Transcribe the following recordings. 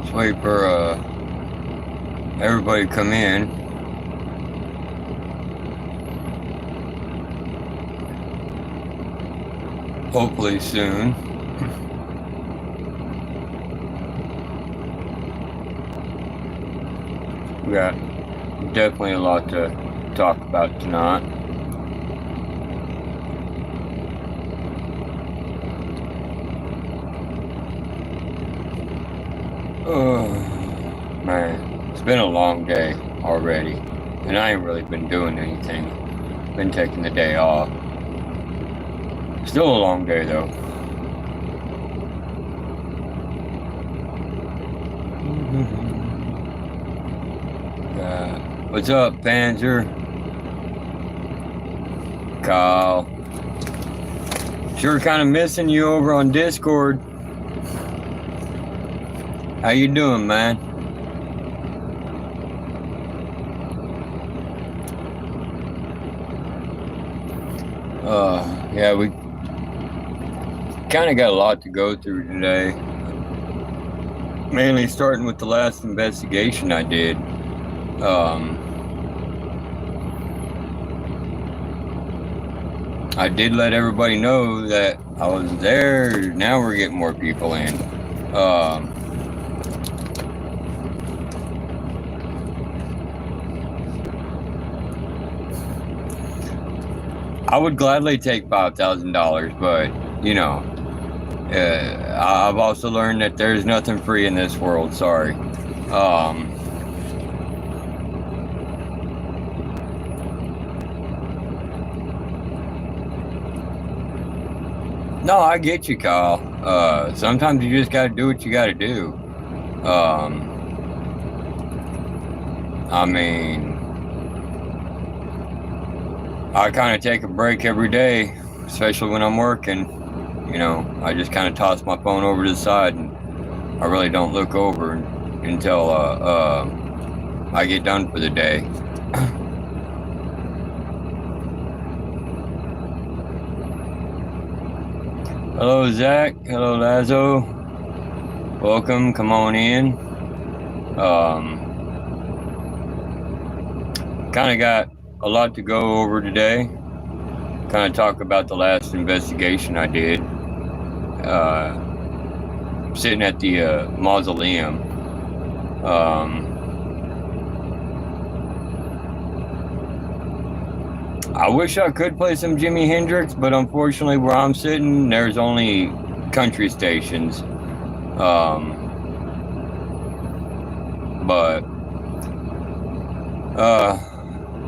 Let's wait for everybody to come in. Hopefully soon. We got definitely a lot to talk about tonight. Oh, man, it's been a long day already, and I ain't really been doing anything. Been taking the day off. Still a long day though. What's up, Panzer? Kyle. Sure kind of missing you over on Discord. How you doing, man? Yeah, we kind of got a lot to go through today. Mainly starting with the last investigation I did. I did let everybody know that I was there. Now we're getting more people in. I would gladly take $5,000, but you know, I've also learned that there's nothing free in this world. Sorry. No, I get you, Kyle. Sometimes you just gotta do what you gotta do. I mean, I kind of take a break every day, especially when I'm working. You know, I just kind of toss my phone over to the side, and I really don't look over until I get done for the day. Hello, Zach. Hello, Lazo. Welcome. Come on in. Kind of got a lot to go over today. Kind of talk about the last investigation I did. Sitting at the Mausoleum. I wish I could play some Jimi Hendrix, but unfortunately where I'm sitting, there's only country stations. But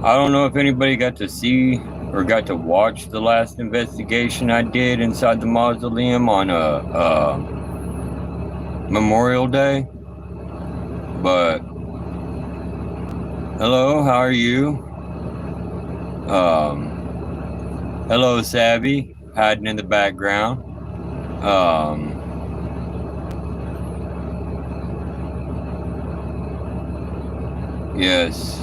I don't know if anybody got to see or got to watch the last investigation I did inside the Mausoleum on Memorial Day. But hello, how are you? Hello, Savvy, hiding in the background. Yes.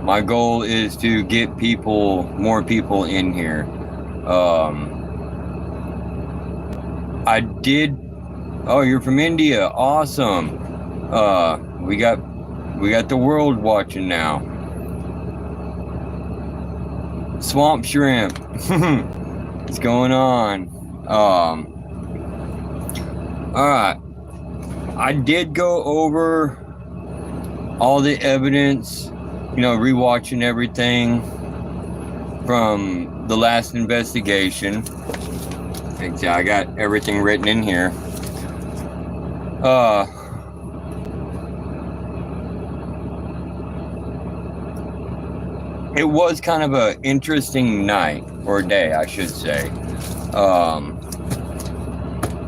My goal is to get more people in here. I did. Oh, you're from India. Awesome. We got the world watching now. Swamp Shrimp. What's going on? Alright. I did go over all the evidence, you know, rewatching everything from the last investigation. I got everything written in here. It was kind of an interesting night, or day, I should say.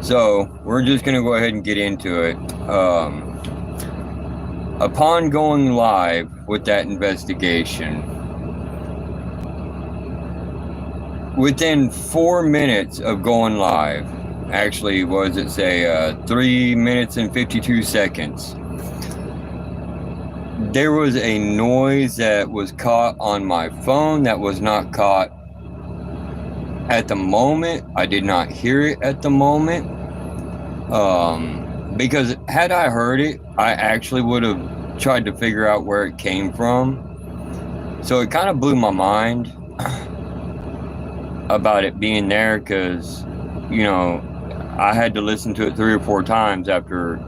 So we're just gonna go ahead and get into it. Upon going live with that investigation, within 4 minutes of going live, actually, what does it say? 3 minutes and 52 seconds. There was a noise that was caught on my phone that was not caught at the moment. I did not hear it at the moment. Because had I heard it, I actually would have tried to figure out where it came from. So it kind of blew my mind about it being there, because, you know, I had to listen to it 3 or 4 times after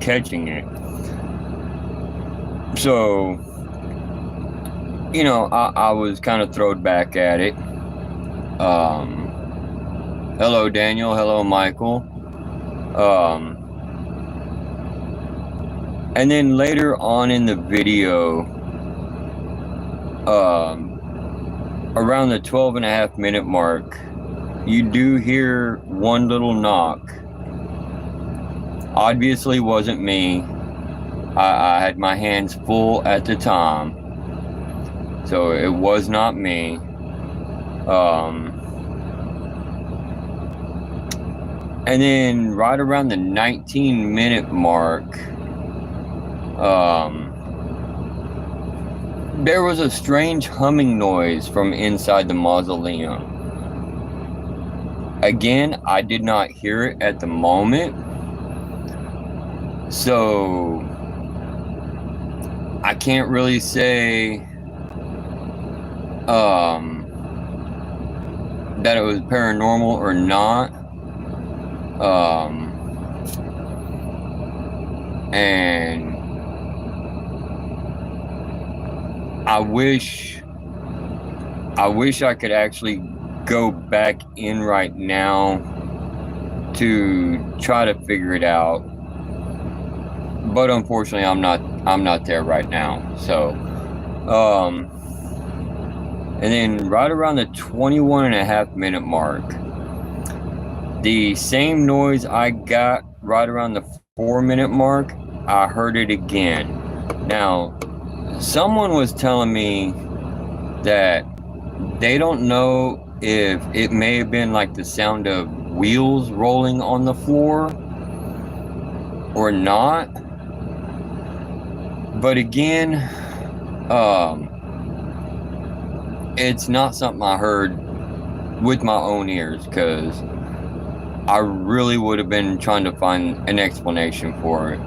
catching it. So, you know, I was kind of thrown back at it. Hello, Daniel. Hello, Michael. And then later on in the video, around the 12.5-minute mark, you do hear one little knock. Obviously wasn't me. I had my hands full at the time, so it was not me. And then right around the 19-minute mark, there was a strange humming noise from inside the mausoleum. Again, I did not hear it at the moment, so I can't really say that it was paranormal or not. And I wish I could actually go back in right now to try to figure it out, but unfortunately I'm not there right now. So and then right around the 21.5-minute mark, the same noise I got right around the 4-minute mark, I heard it again. Now, someone was telling me that they don't know if it may have been like the sound of wheels rolling on the floor or not. But again, it's not something I heard with my own ears, because I really would have been trying to find an explanation for it.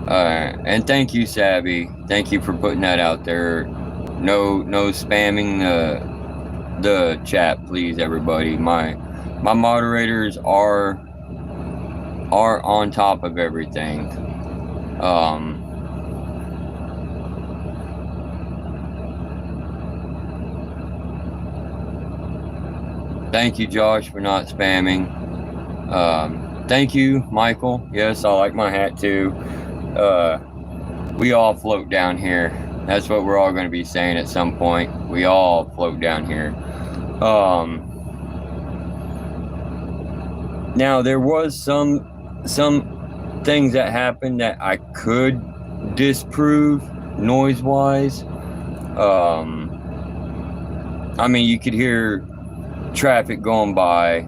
And thank you, Savvy. Thank you for putting that out there. No spamming the chat, please, everybody. My moderators are on top of everything. Thank you, Josh, for not spamming. Thank you, Michael. Yes, I like my hat too. We all float down here. That's what we're all going to be saying at some point. We all float down here. Now, there was some things that happened that I could disprove noise-wise. I mean, you could hear traffic going by,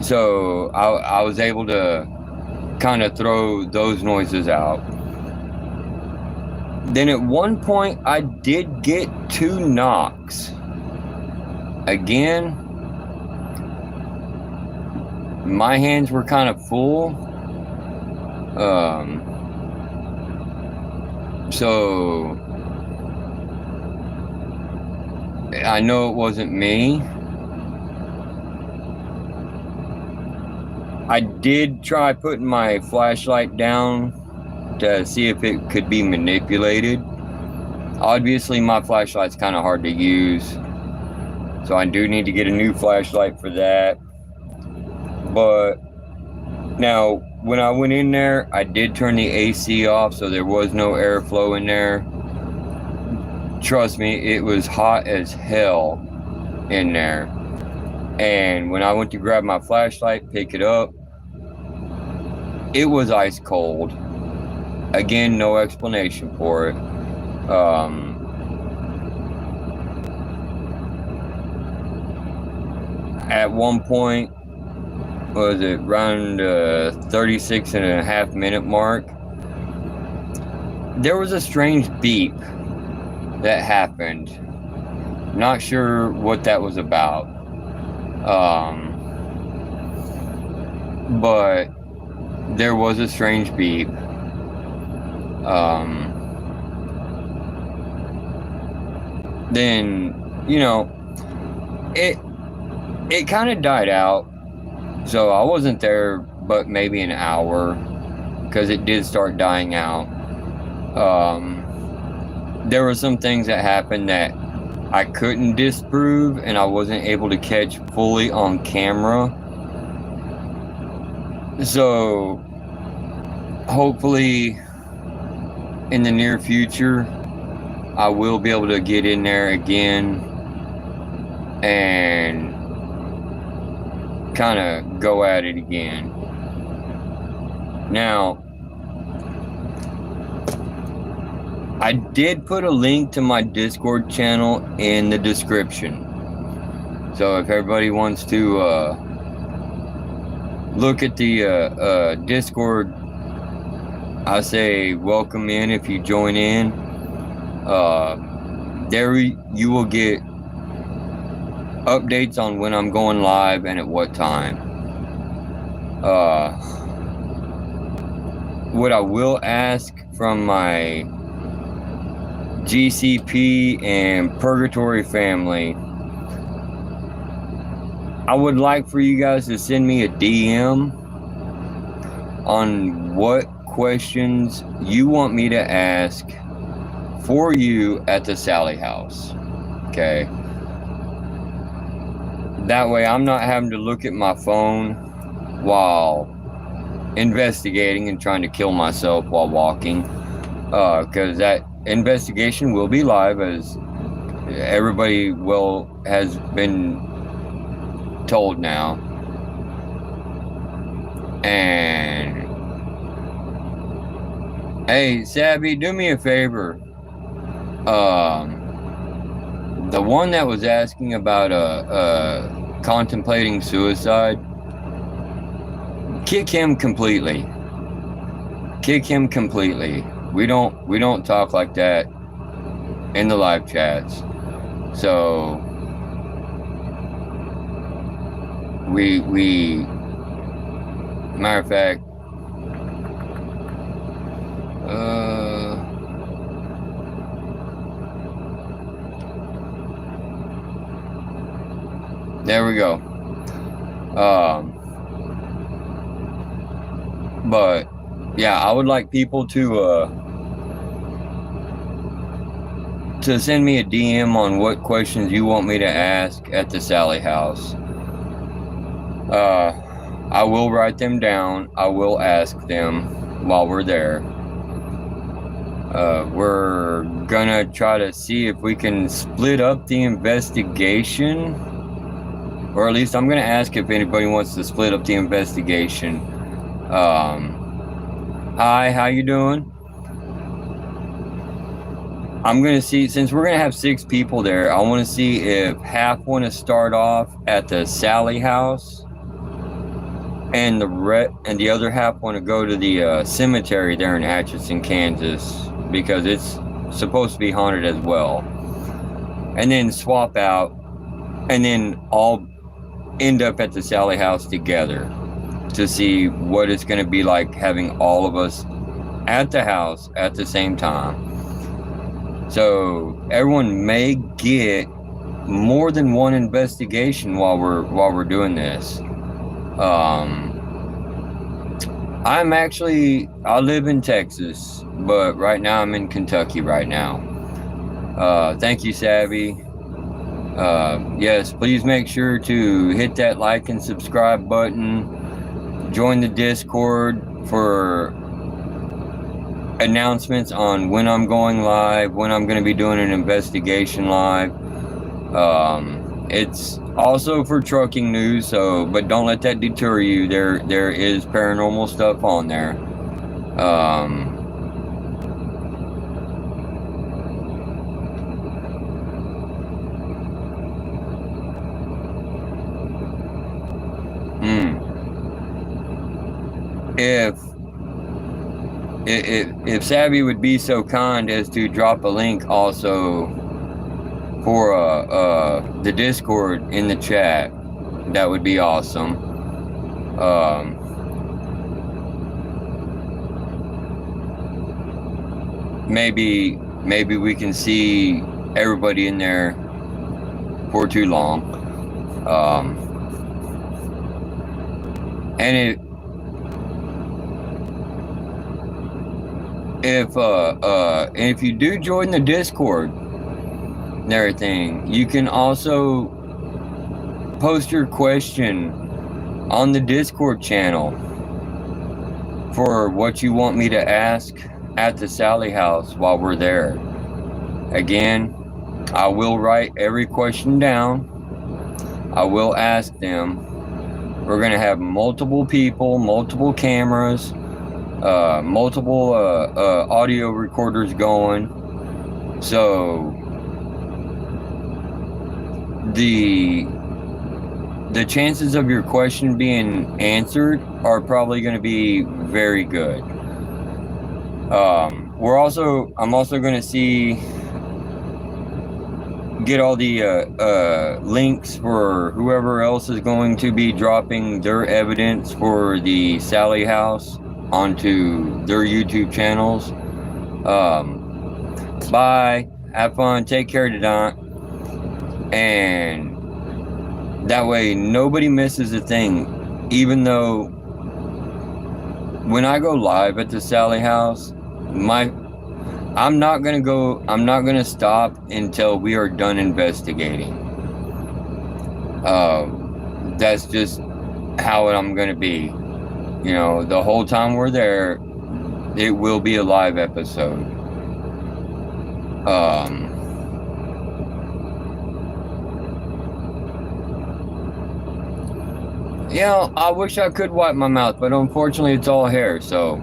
so I was able to kind of throw those noises out. Then at one point I did get 2 knocks. Again, my hands were kind of full, so I know it wasn't me. I did try putting my flashlight down to see if it could be manipulated. Obviously, my flashlight's kind of hard to use, so I do need to get a new flashlight for that. But now, when I went in there, I did turn the AC off, so there was no airflow in there. Trust me, it was hot as hell in there. And when I went to grab my flashlight, pick it up, it was ice cold. Again, no explanation for it. At one point, was it around 36.5-minute mark, there was a strange beep that happened. Not sure what that was about. But there was a strange beep. Then, you know, it kind of died out. So I wasn't there but maybe an hour, because it did start dying out. There were some things that happened that I couldn't disprove, and I wasn't able to catch fully on camera. So hopefully in the near future I will be able to get in there again and kind of go at it again. Now, I did put a link to my Discord channel in the description. So if everybody wants to look at the Discord, I say welcome in if you join in. There you will get updates on when I'm going live and at what time. What I will ask from my GCP and Purgatory family, I would like for you guys to send me a DM on what questions you want me to ask for you at the Sally house. Okay? That way I'm not having to look at my phone while investigating and trying to kill myself while walking. Because that investigation will be live, as everybody has been told now. And hey, Sabby, do me a favor. The one that was asking about contemplating suicide, kick him completely. Kick him completely. We don't talk like that in the live chats. So we matter of fact, there we go. But yeah, I would like people to send me a DM on what questions you want me to ask at the Sally house. I will write them down. I will ask them while we're there. We're gonna try to see if we can split up the investigation, or at least I'm gonna ask if anybody wants to split up the investigation. Hi, how you doing? I'm gonna see, since we're gonna have 6 people there, I want to see if half want to start off at the Sally house, and the other half want to go to the cemetery there in Atchison, Kansas, because it's supposed to be haunted as well. And then swap out, and then all end up at the Sally house together to see what it's going to be like having all of us at the house at the same time. So everyone may get more than one investigation while we're doing this. I live in Texas, but right now I'm in Kentucky right now. Thank you, Savvy. Yes, please make sure to hit that like and subscribe button. Join the Discord for announcements on when I'm going live, when I'm going to be doing an investigation live. It's also for trucking news, but don't let that deter you. There is paranormal stuff on there. If Savvy would be so kind as to drop a link also for the Discord in the chat, that would be awesome. maybe we can see everybody in there for too long. And if you do join the Discord and everything, you can also post your question on the Discord channel for what you want me to ask at the Sally house while we're there. Again, I will write every question down. I will ask them. We're going to have multiple people, multiple cameras, multiple audio recorders going. So the chances of your question being answered are probably going to be very good. I'm also going to get all the links for whoever else is going to be dropping their evidence for the Sally house onto their YouTube channels. Bye. Have fun. Take care, Debunking. And that way nobody misses a thing. Even though when I go live at the Sally house, I'm not gonna stop until we are done investigating. That's just how I'm gonna be. You know, the whole time we're there, it will be a live episode. Yeah, I wish I could wipe my mouth, but unfortunately it's all hair, so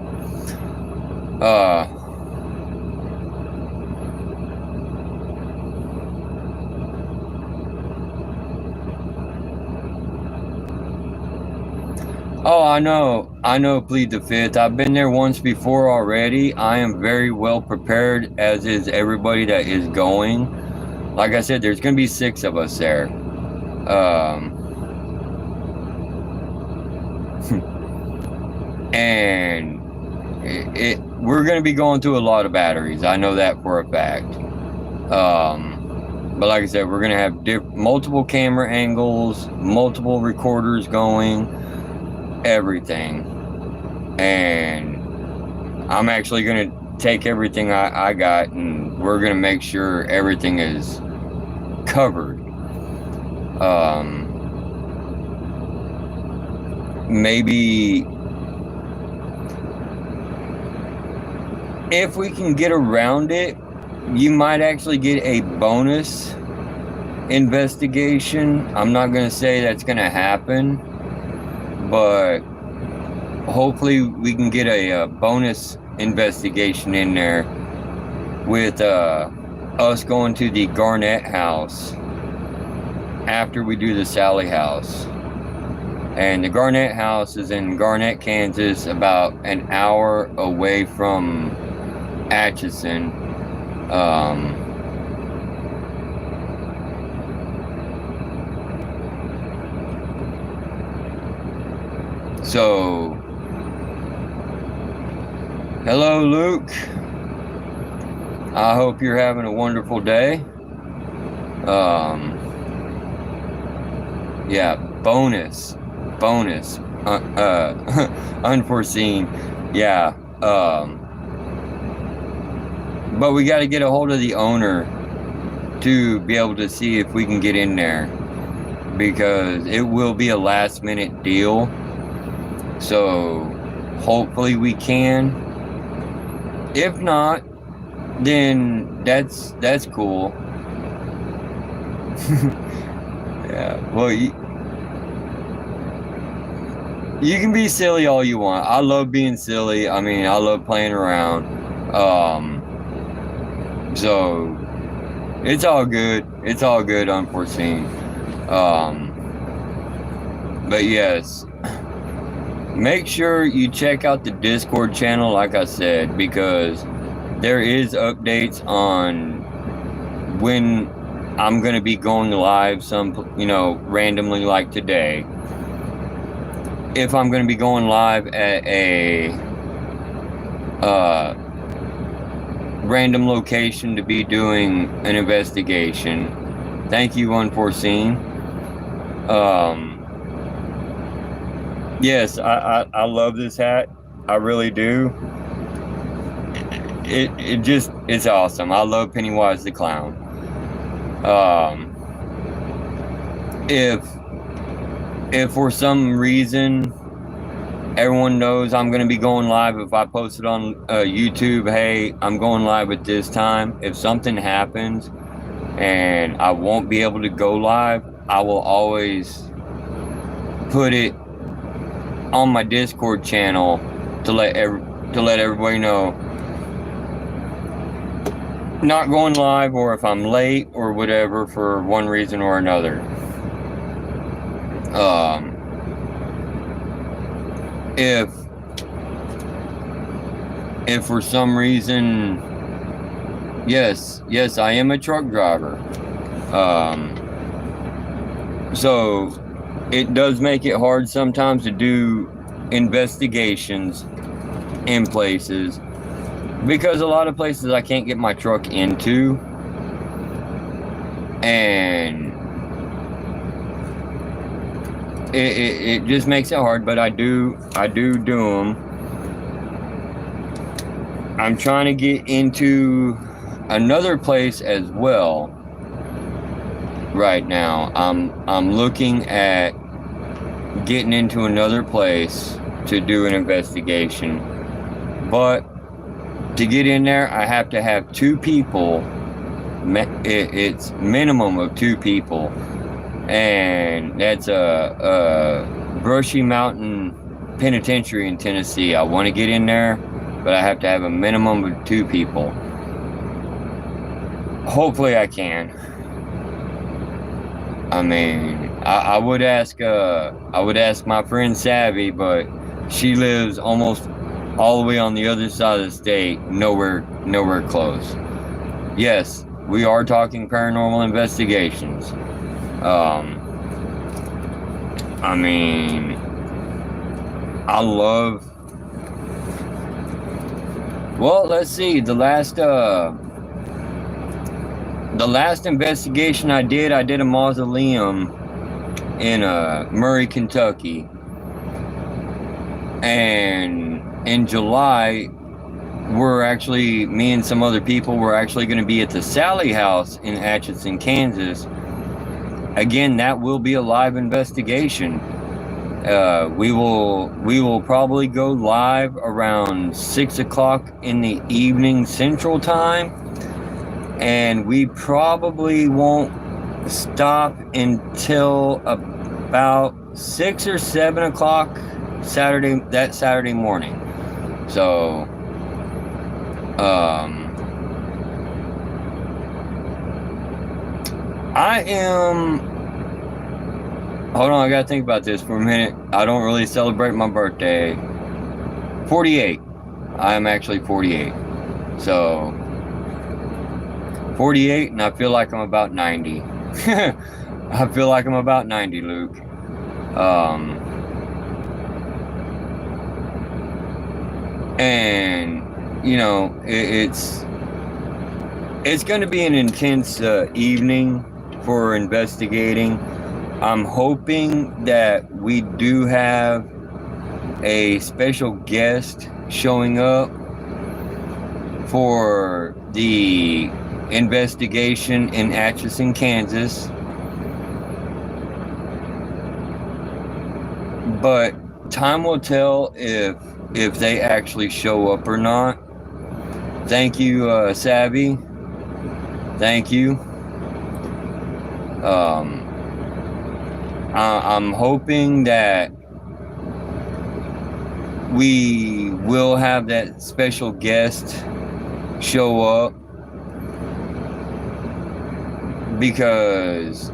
oh, I know, plead the fifth. I've been there once before already. I am very well prepared, as is everybody that is going. Like I said, there's going to be 6 of us there. And we're going to be going through a lot of batteries. I know that for a fact. But like I said, we're going to have multiple camera angles, multiple recorders going, everything. And I'm actually going to take everything I got, and we're going to make sure everything is covered. Maybe if we can get around it, you might actually get a bonus investigation. I'm not going to say that's going to happen, but hopefully we can get a bonus investigation in there with us going to the Garnett house after we do the Sally house. And the Garnett house is in Garnett, Kansas, about an hour away from Atchison. So, hello, Luke. I hope you're having a wonderful day. Yeah, bonus, unforeseen. Yeah. But we got to get a hold of the owner to be able to see if we can get in there, because it will be a last minute deal. So hopefully we can. If not, then that's cool. Yeah, well, you can be silly all you want. I love being silly. I mean, I love playing around. So it's all good. It's all good, unforeseen. But yes, make sure you check out the Discord channel, like I said, because there is updates on when I'm going to be going live, randomly, like today. If I'm going to be going live at random location to be doing an investigation. Thank you, Unforeseen. Yes, I love this hat. I really do. It's awesome. I love Pennywise the Clown. If for some reason everyone knows I'm going to be going live, if I post it on YouTube, hey, I'm going live at this time. If something happens and I won't be able to go live, I will always put it on my Discord channel to let everybody know not going live, or if I'm late or whatever for one reason or another. If for some reason, yes, I am a truck driver. So it does make it hard sometimes to do investigations in places, because a lot of places I can't get my truck into, and it just makes it hard. But I do them. I'm trying to get into another place as well right now. I'm looking at getting into another place to do an investigation, but to get in there I have to have 2 people. It's minimum of 2 people, and that's a Brushy Mountain Penitentiary in Tennessee. I want to get in there, but I have to have a minimum of 2 people. Hopefully I can. I mean, I would ask my friend Savvy, but she lives almost all the way on the other side of the state, nowhere close. Yes, we are talking paranormal investigations. I mean, I love. Well, let's see. The last investigation I did a mausoleum in Murray, Kentucky, and in July, me and some other people were actually going to be at the Sally House in Atchison, Kansas. Again, that will be a live investigation. We will probably go live around 6 o'clock in the evening Central Time, and we probably won't stop until about 6 or 7 o'clock Saturday morning. So hold on, I gotta think about this for a minute. I don't really celebrate my birthday. 48. I am actually 48. So 48, and I feel like I'm about 90. I feel like I'm about 90, Luke. And you know, it's going to be an intense evening for investigating. I'm hoping that we do have a special guest showing up for the investigation in Atchison, Kansas. But time will tell if they actually show up or not. Thank you, Savvy. Thank you. I'm hoping that we will have that special guest show up, because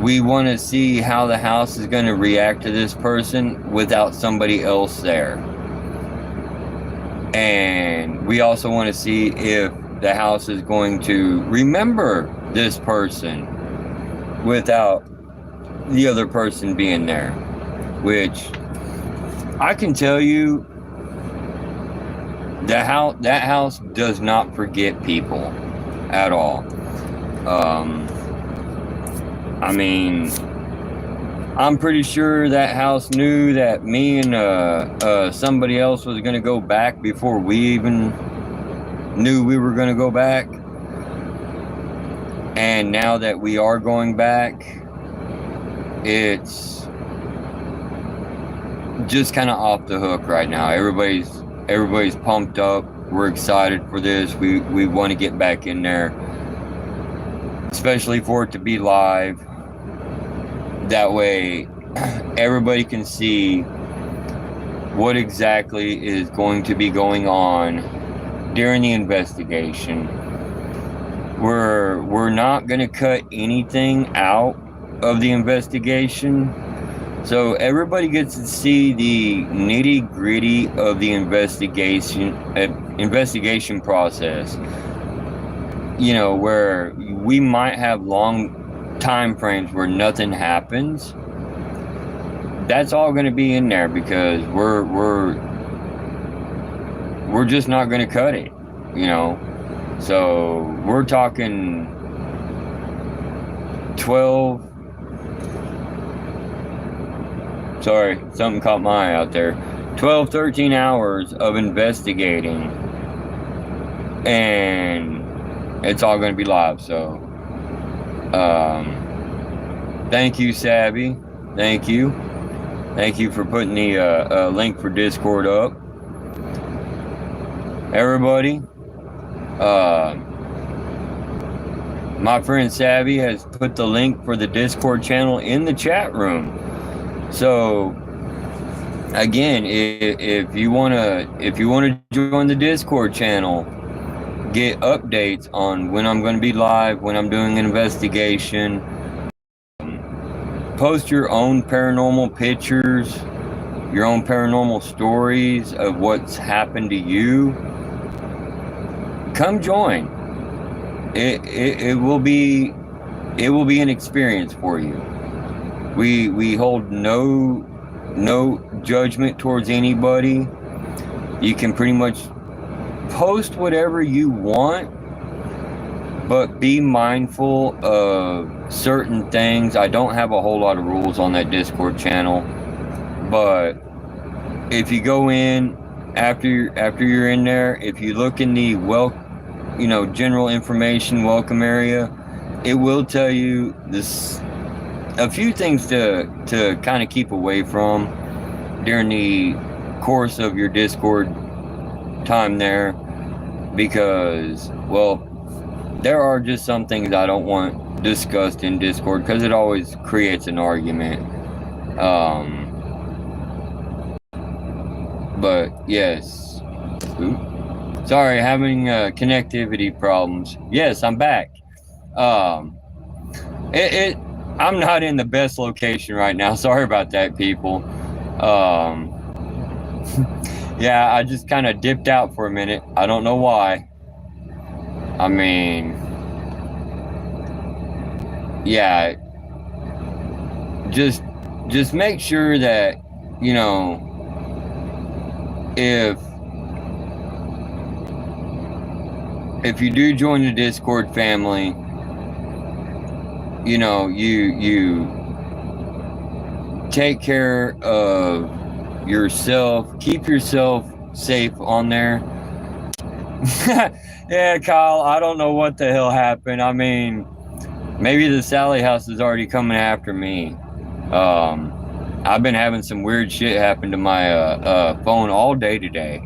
we want to see how the house is going to react to this person without somebody else there. And we also want to see if the house is going to remember this person without the other person being there. Which I can tell you, that house does not forget people at all. I mean, I'm pretty sure that house knew that me and somebody else was gonna go back before we even knew we were gonna go back. And now that we are going back, it's just kind of off the hook right now. Everybody's pumped up. We're excited for this. We want to get back in there, especially for it to be live. That way, everybody can see what exactly is going to be going on during the investigation. We're not going to cut anything out of the investigation, so everybody gets to see the nitty-gritty of the investigation process. You know, where we might have long time frames where nothing happens. That's all going to be in there because we're just not going to cut it, you know. So we're talking 12. Sorry, something caught my eye out there. 12, 13 hours of investigating, and it's all going to be live. So, thank you, Savvy. Thank you for putting the link for Discord up, everybody. My friend Savvy has put the link for the Discord channel in the chat room. So again, if you wanna join the Discord channel, get updates on when I'm going to be live, when I'm doing an investigation, post your own paranormal pictures, your own paranormal stories of what's happened to you. Come join. It will be an experience for you. We hold no judgment towards anybody. You can pretty much post whatever you want, but be mindful of certain things. I don't have a whole lot of rules on that Discord channel, but if you go in after you're in there, if you look in the general information welcome area, it will tell you a few things to kind of keep away from during the course of your Discord time there, because, well, there are just some things I don't want discussed in Discord because it always creates an argument. But yes, sorry, having connectivity problems. Yes, I'm back. I'm not in the best location right now. Sorry about that, people. Yeah, I just kind of dipped out for a minute. I don't know why. I mean, yeah, just make sure that, you know, if you do join the Discord family, you know, you take care of yourself, keep yourself safe on there. Yeah, Kyle, I don't know what the hell happened. I mean, maybe the Sally house is already coming after me. I've been having some weird shit happen to my phone all day today.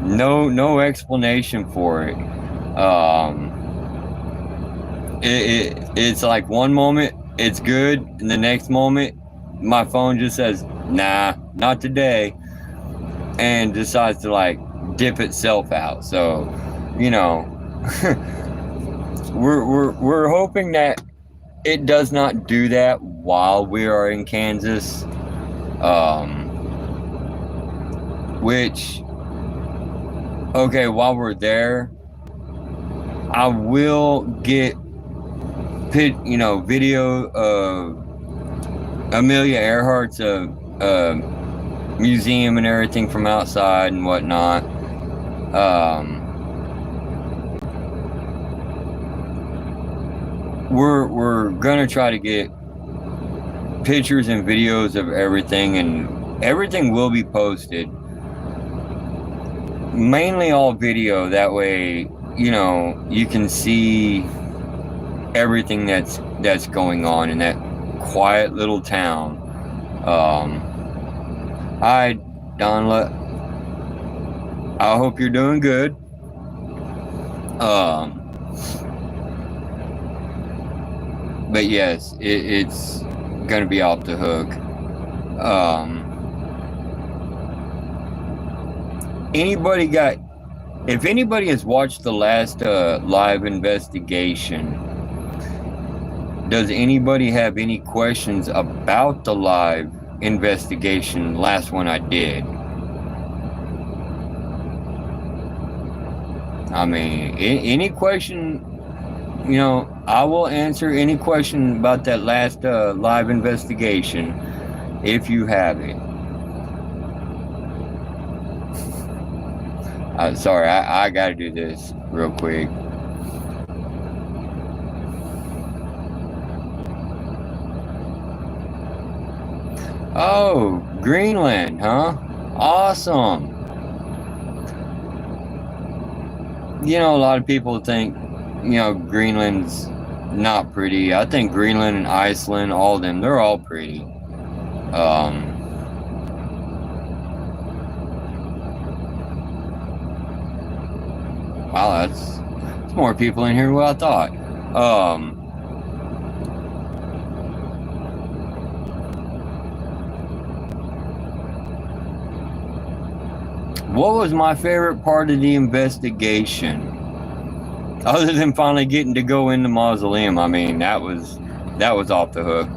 No explanation for it. It's like one moment it's good, and the next moment my phone just says, nah, not today, and decides to like dip itself out. So, you know, we're hoping that it does not do that while we are in Kansas. Which, okay, while we're there, I will get video of Amelia Earhart's museum and everything from outside and whatnot. We're gonna try to get pictures and videos of everything, and everything will be posted. Mainly all video, that way, you know, you can see everything that's going on in that quiet little town. Hi, Donla. I hope you're doing good. But yes, it's gonna be off the hook. If anybody has watched the last live investigation, does anybody have any questions about the live investigation, last one I did? I mean, any question, you know, I will answer any question about that last live investigation if you have it. Sorry, I gotta do this real quick. Oh, Greenland, huh? Awesome. You know, a lot of people think, you know, Greenland's not pretty. I think Greenland and Iceland, all of them, they're all pretty. Wow, that's more people in here than what I thought. What was my favorite part of the investigation? Other than finally getting to go in the mausoleum, I mean, that was off the hook.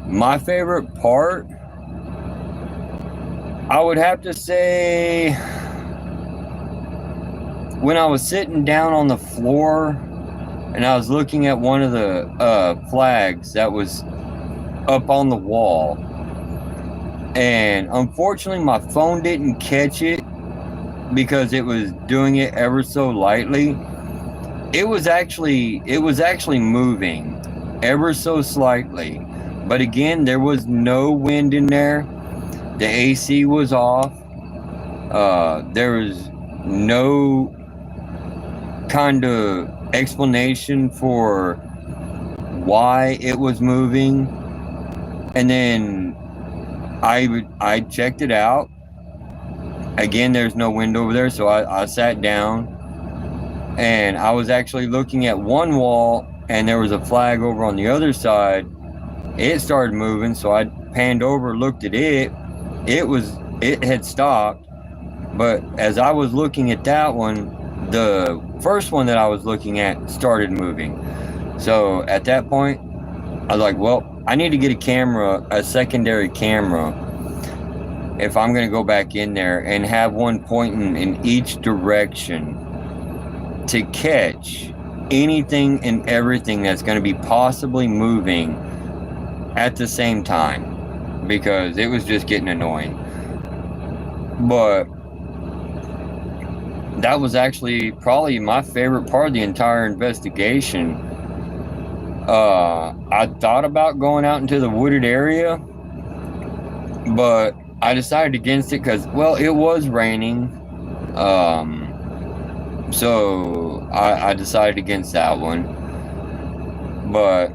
My favorite part, I would have to say, when I was sitting down on the floor and I was looking at one of the flags that was up on the wall, and unfortunately my phone didn't catch it because it was doing it ever so lightly. It was actually moving ever so slightly, but again, there was no wind in there. The AC was off. There was no kind of explanation for why it was moving. And then I checked it out. Again, there's no wind over there, so I sat down, and I was actually looking at one wall, and there was a flag over on the other side. It started moving, so I panned over, looked at it. It had stopped, but as I was looking at that one, the first one that I was looking at started moving. So at that point, I was like, well, I need to get a secondary camera, if I'm going to go back in there, and have one pointing in each direction to catch anything and everything that's going to be possibly moving at the same time, because it was just getting annoying. But that was actually probably my favorite part of the entire investigation. I thought about going out into the wooded area, but I decided against it because, well, it was raining. So I decided against that one. But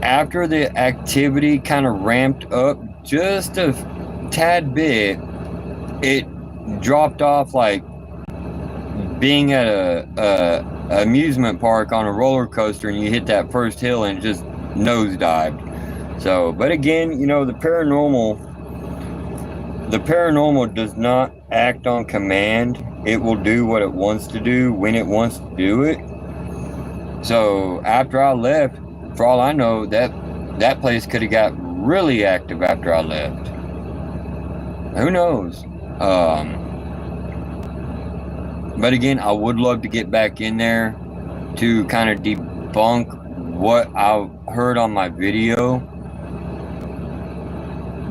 after the activity kind of ramped up just a tad bit, it dropped off like being at a amusement park on a roller coaster, and you hit that first hill and it just nosedived. So, but again, you know, the paranormal does not act on command. It will do what it wants to do when it wants to do it. So after I left, for all I know, that place could have got really active after I left. Who knows? But again, I would love to get back in there to kind of debunk what I heard on my video,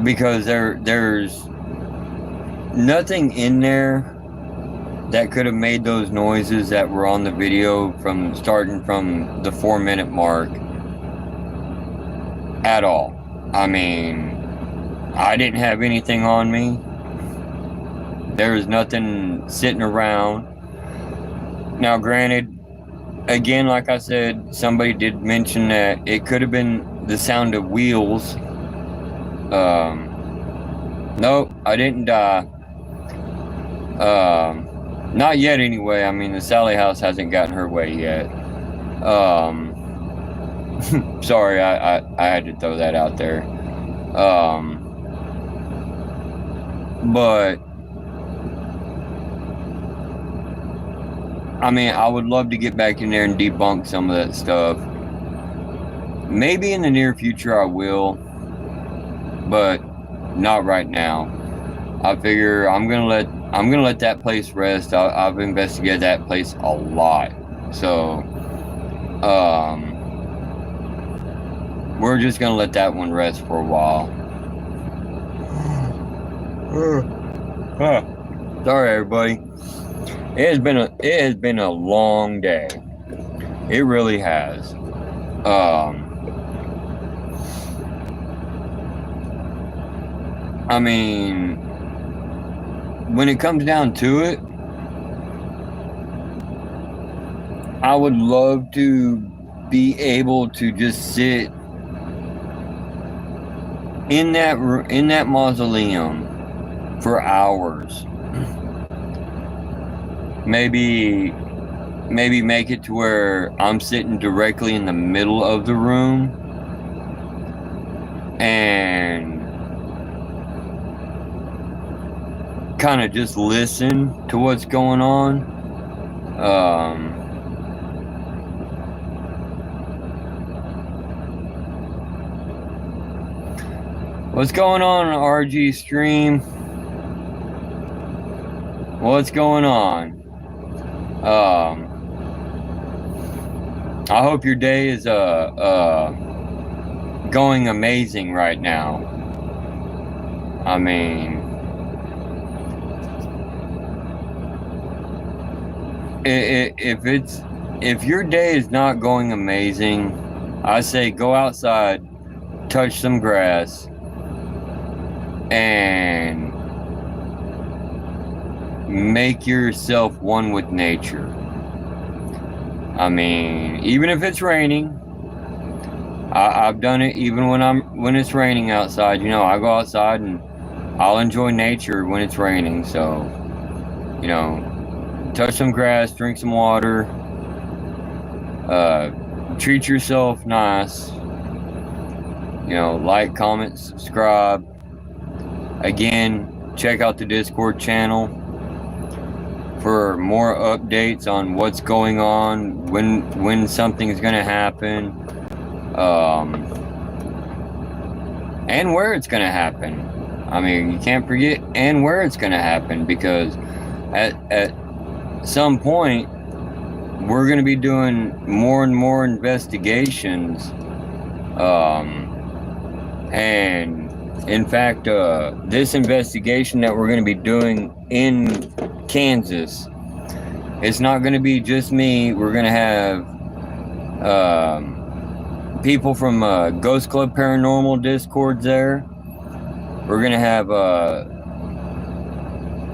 because there's nothing in there that could have made those noises that were on the video from starting from the 4-minute mark at all. I mean, I didn't have anything on me. There was nothing sitting around. Now, granted, again, like I said, somebody did mention that it could have been the sound of wheels. Nope, I didn't die. Not yet anyway. I mean, the Sally house hasn't gotten her way yet. Sorry, I had to throw that out there. But I mean, I would love to get back in there and debunk some of that stuff. Maybe in the near future I will, but not right now. I figure I'm gonna let that place rest. I've investigated that place a lot, so we're just gonna let that one rest for a while. Sorry, everybody. It has been a long day. It really has. I mean, when it comes down to it, I would love to be able to just sit in that mausoleum for hours. Maybe make it to where I'm sitting directly in the middle of the room and kind of just listen to what's going on. What's going on, RG stream? What's going on? I hope your day is going amazing right now. I mean, if your day is not going amazing, I say go outside, touch some grass, and make yourself one with nature. I mean, even if it's raining, I've done it even when it's raining outside. You know, I go outside and I'll enjoy nature when it's raining. So, you know, touch some grass, drink some water, treat yourself nice. You know, like, comment, subscribe. Again, check out the Discord channel for more updates on what's going on, when something's gonna happen, and where it's gonna happen. I mean, you can't forget and where it's gonna happen, because at some point we're gonna be doing more and more investigations, and in fact, this investigation that we're going to be doing in Kansas, it's not going to be just me. We're going to have people from Ghost Club Paranormal Discord there. We're going to have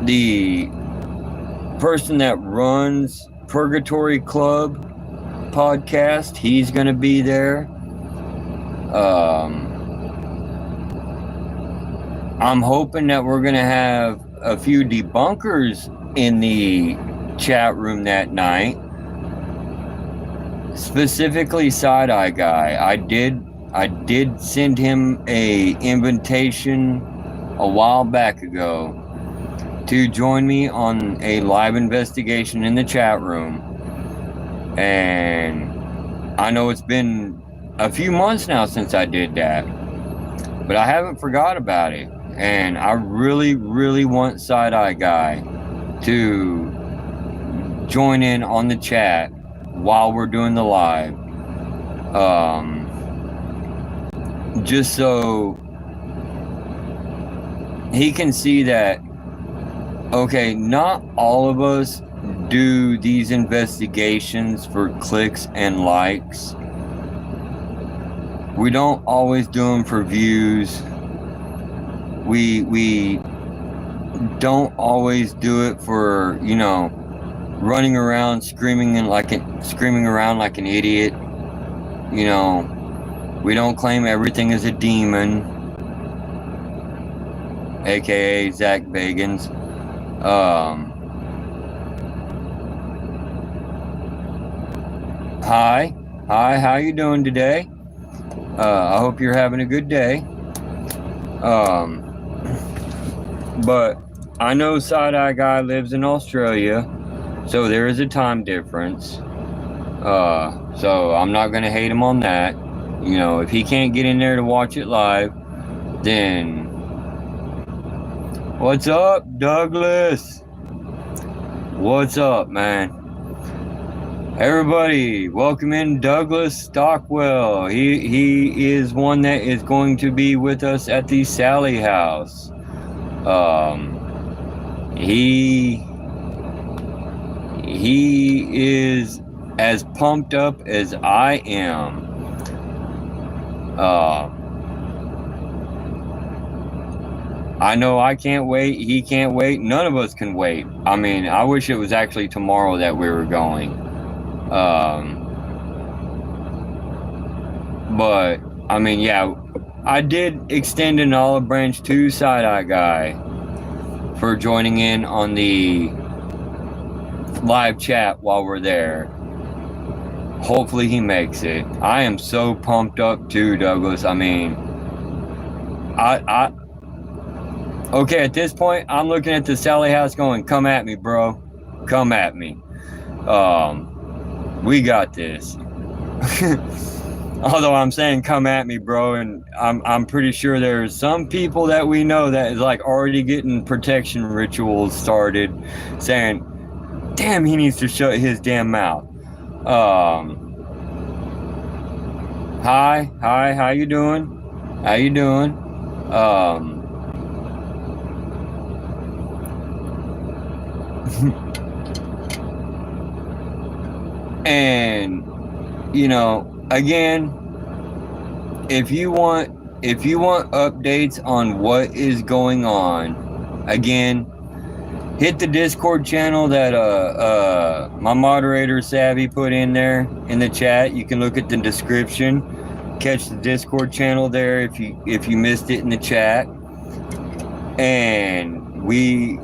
the person that runs Purgatory Club podcast. He's going to be there. I'm hoping that we're going to have a few debunkers in the chat room that night. Specifically Side-Eye Guy. I did send him a invitation a while back ago to join me on a live investigation in the chat room. And I know it's been a few months now since I did that, but I haven't forgot about it. And I really, really want Side-Eye Guy to join in on the chat while we're doing the live. Just so he can see that okay, not all of us do these investigations for clicks and likes. We don't always do them for views. We don't always do it for, you know, running around screaming around like an idiot. You know, we don't claim everything is a demon, aka Zach Bagans. Hi, how you doing today? I hope you're having a good day. But I know Side-Eye Guy lives in Australia, so there is a time difference. So I'm not gonna hate him on that. You know, if he can't get in there to watch it live, then what's up, Douglas? What's up, man? Everybody, welcome in Douglas Stockwell. He is one that is going to be with us at the Sally House. He is as pumped up as I am. I know I can't wait. He can't wait. None of us can wait. I mean, I wish it was actually tomorrow that we were going. But I mean, yeah, I did extend an olive branch to Side-Eye Guy for joining in on the live chat while we're there. Hopefully he makes it. I am so pumped up too, Douglas. I mean, okay, at this point, I'm looking at the Sally House going, come at me, bro. Come at me. We got this. Although I'm saying come at me, bro, and I'm pretty sure there's some people that we know that is like already getting protection rituals started, saying, damn, he needs to shut his damn mouth. Hi, how you doing? How you doing? And you know, again, if you want updates on what is going on, again, hit the Discord channel that my moderator Savvy put in there in the chat. You can look at the description, catch the Discord channel there if you missed it in the chat. And we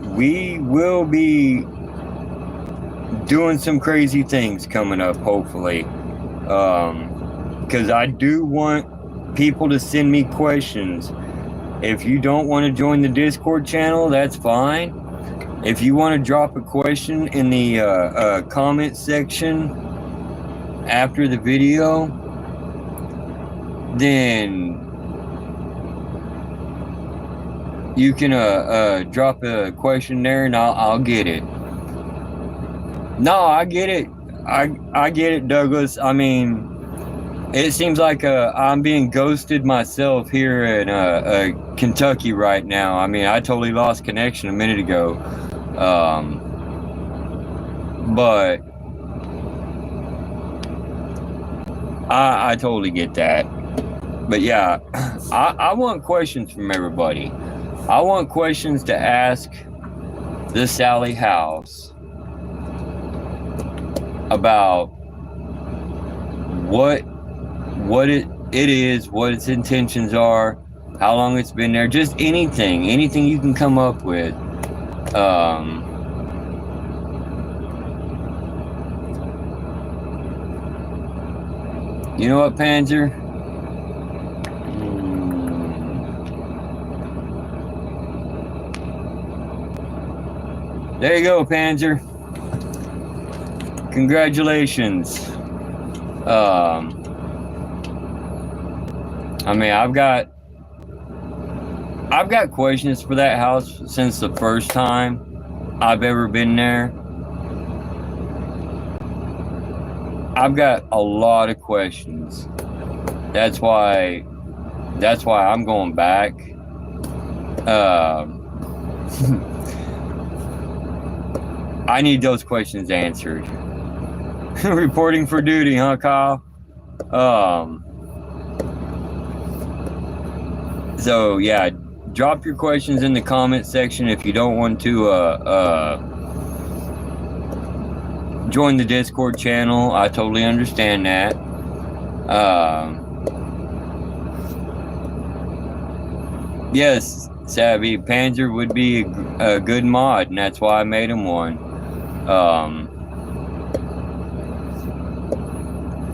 will be doing some crazy things coming up, hopefully. Because I do want people to send me questions. If you don't want to join the Discord channel, that's fine. If you want to drop a question in the comment section after the video, then you can drop a question there and I'll get it. No, I get it. I get it, Douglas. I mean, it seems like I'm being ghosted myself here in Kentucky right now. I mean, I totally lost connection a minute ago. But I totally get that. But yeah, I want questions from everybody. I want questions to ask the Sally House about what it is, what its intentions are, how long it's been there, just anything you can come up with. You know what, Panzer? There you go, Panzer. Congratulations. I mean, I've got questions for that house since the first time I've ever been there. I've got a lot of questions. That's why I'm going back. I need those questions answered. Reporting for duty, huh, Kyle? So yeah, drop your questions in the comment section if you don't want to join the Discord channel. I totally understand that. Yes, Savvy, Panzer would be a good mod, and that's why I made him one.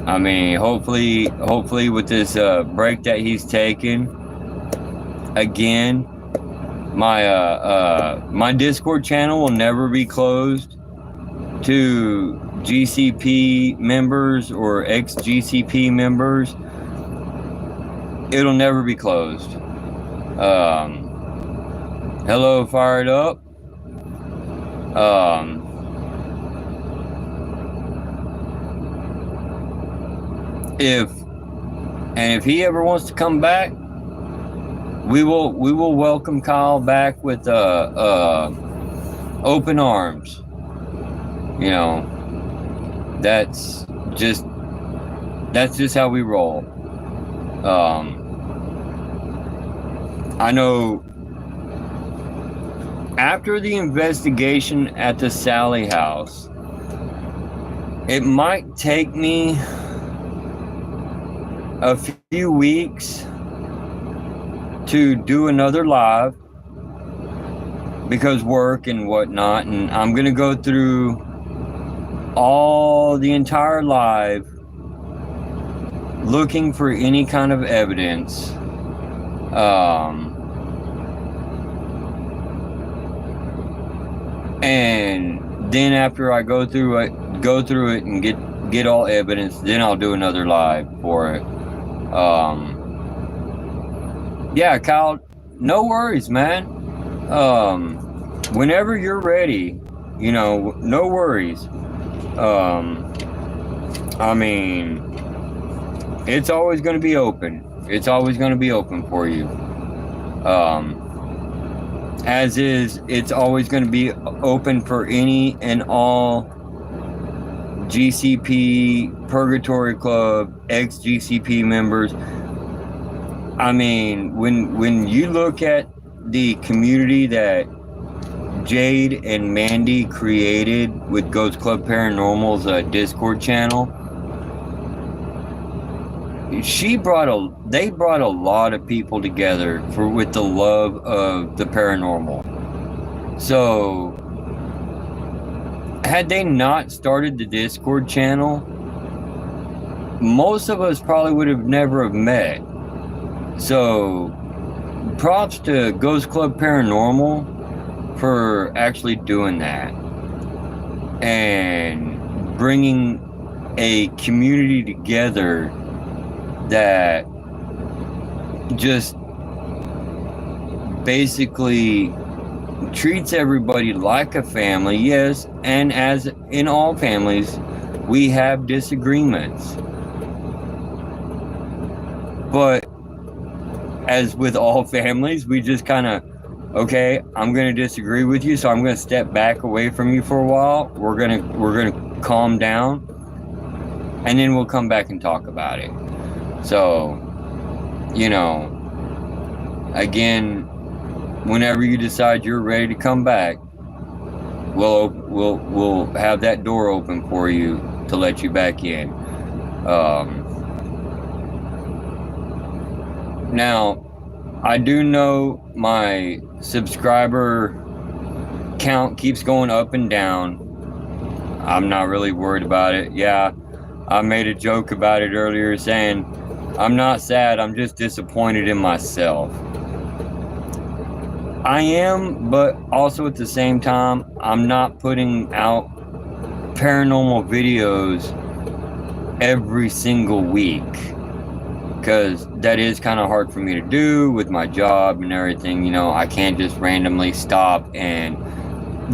I mean, hopefully with this break that he's taken, again, my Discord channel will never be closed to GCP members or ex-GCP members. It'll never be closed. Hello, Fired Up. If he ever wants to come back, we will welcome Kyle back with open arms. You know, that's just how we roll. I know after the investigation at the Sally house, it might take me a few weeks to do another live because work and whatnot, and I'm gonna go through the entire live looking for any kind of evidence. And then after I go through it and get all evidence, then I'll do another live for it. Yeah, Kyle, no worries, man. Whenever you're ready, you know, no worries. I mean, it's always going to be open. It's always going to be open for you. As is, it's always going to be open for any and all GCP, Purgatory Club, ex-GCP members. I mean, when you look at the community that Jade and Mandy created with Ghost Club Paranormal's Discord channel, they brought a lot of people together with the love of the paranormal. So had they not started the Discord channel, most of us probably would have never met. So props to Ghost Club Paranormal for actually doing that and bringing a community together that just basically treats everybody like a family. Yes, and as in all families, we have disagreements. But as with all families, we just kind of, okay, I'm going to disagree with you, so I'm going to step back away from you for a while. We're going to calm down, and then we'll come back and talk about it. So, you know, again, whenever you decide you're ready to come back, we'll have that door open for you to let you back in. Now, I do know my subscriber count keeps going up and down. I'm not really worried about it. Yeah, I made a joke about it earlier saying, I'm not sad, I'm just disappointed in myself. I am, but also at the same time, I'm not putting out paranormal videos every single week, because that is kind of hard for me to do with my job and everything. You know, I can't just randomly stop and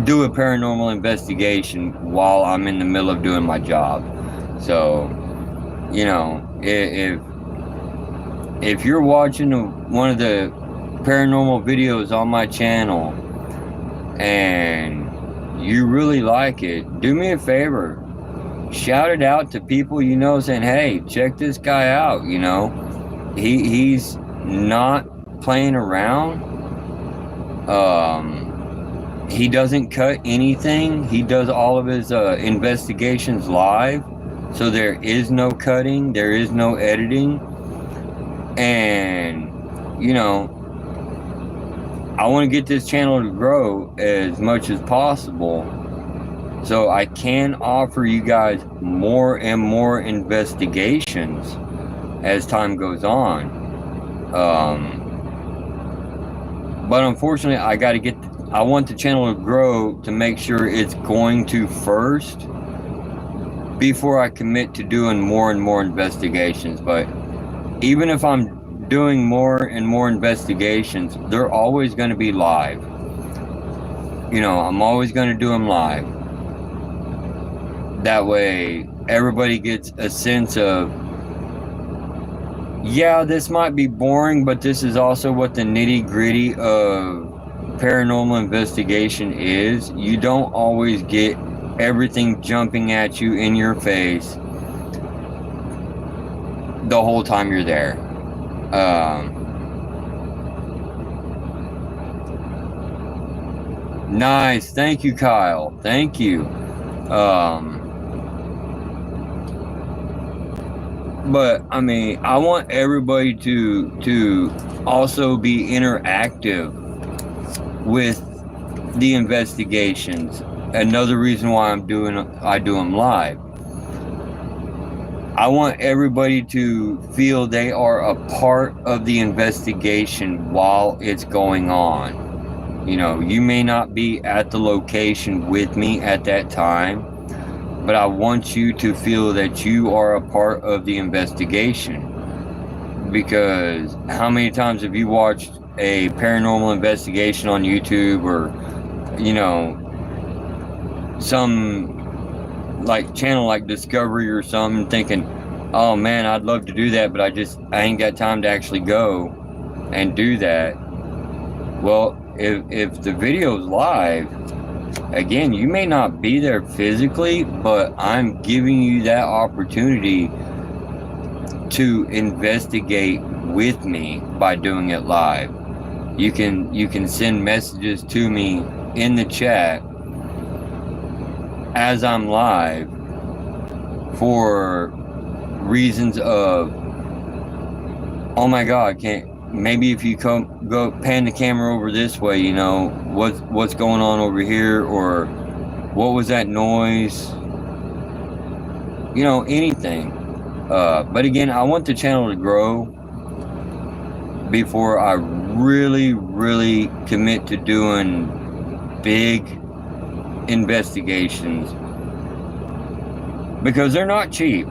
do a paranormal investigation while I'm in the middle of doing my job. So, you know, if you're watching one of the paranormal videos on my channel and you really like it, do me a favor. Shout it out to people you know, saying, hey, check this guy out, you know. He's not playing around. He doesn't cut anything. He does all of his investigations live. So there is no cutting, there is no editing. And, you know, I want to get this channel to grow as much as possible, so I can offer you guys more and more investigations as time goes on. But unfortunately, I want the channel to grow to make sure it's going to first before I commit to doing more and more investigations. But even if I'm doing more and more investigations, they're always going to be live. You know, I'm always going to do them live. That way, everybody gets a sense of, yeah, this might be boring, but this is also what the nitty-gritty of paranormal investigation is. You don't always get everything jumping at you in your face the whole time you're there. Nice. Thank you, Kyle. Thank you. But I mean, I want everybody to also be interactive with the investigations. Another reason why I do them live. I want everybody to feel they are a part of the investigation while it's going on. You know, you may not be at the location with me at that time, but I want you to feel that you are a part of the investigation. Because how many times have you watched a paranormal investigation on YouTube, or, you know, some like channel like Discovery or something, thinking, oh man, I'd love to do that, but I ain't got time to actually go and do that. Well, if the video's live, again, you may not be there physically, but I'm giving you that opportunity to investigate with me by doing it live. You can send messages to me in the chat as I'm live for reasons of, oh my God, maybe if you go pan the camera over this way, you know, what's going on over here, or what was that noise, you know, anything. But again, I want the channel to grow before I really commit to doing big investigations, because they're not cheap.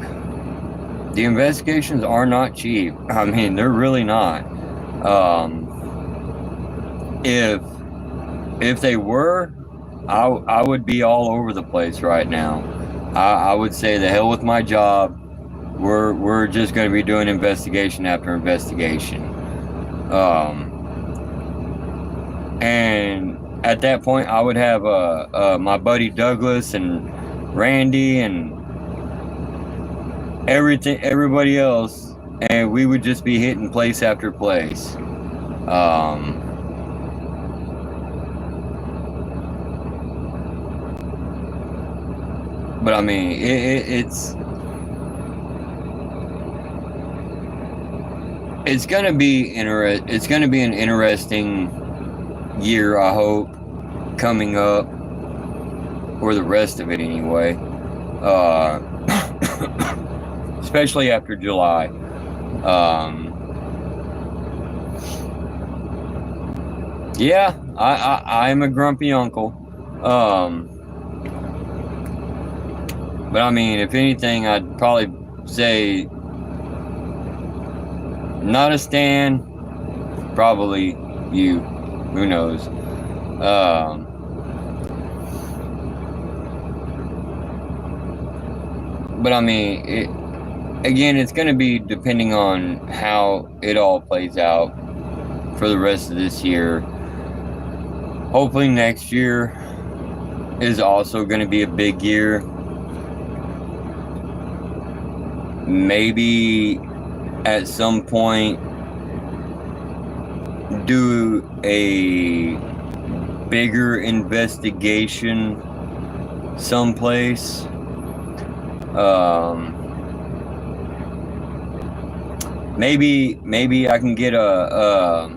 The investigations are not cheap. I mean, they're really not. If they were, I would be all over the place right now. I would say the hell with my job. We're just going to be doing investigation after investigation. And at that point, I would have my buddy Douglas and Randy and everybody else, and we would just be hitting place after place. But I mean, it's gonna be it's gonna be an interesting year, I hope, coming up, or the rest of it anyway. Especially after July. Yeah, I'm a grumpy uncle. But I mean, if anything, I'd probably say not a Stan, probably you. Who knows? But I mean, again, it's going to be depending on how it all plays out for the rest of this year. Hopefully next year, is also going to be a big year. Maybe at some point do a bigger investigation someplace. Maybe I can get a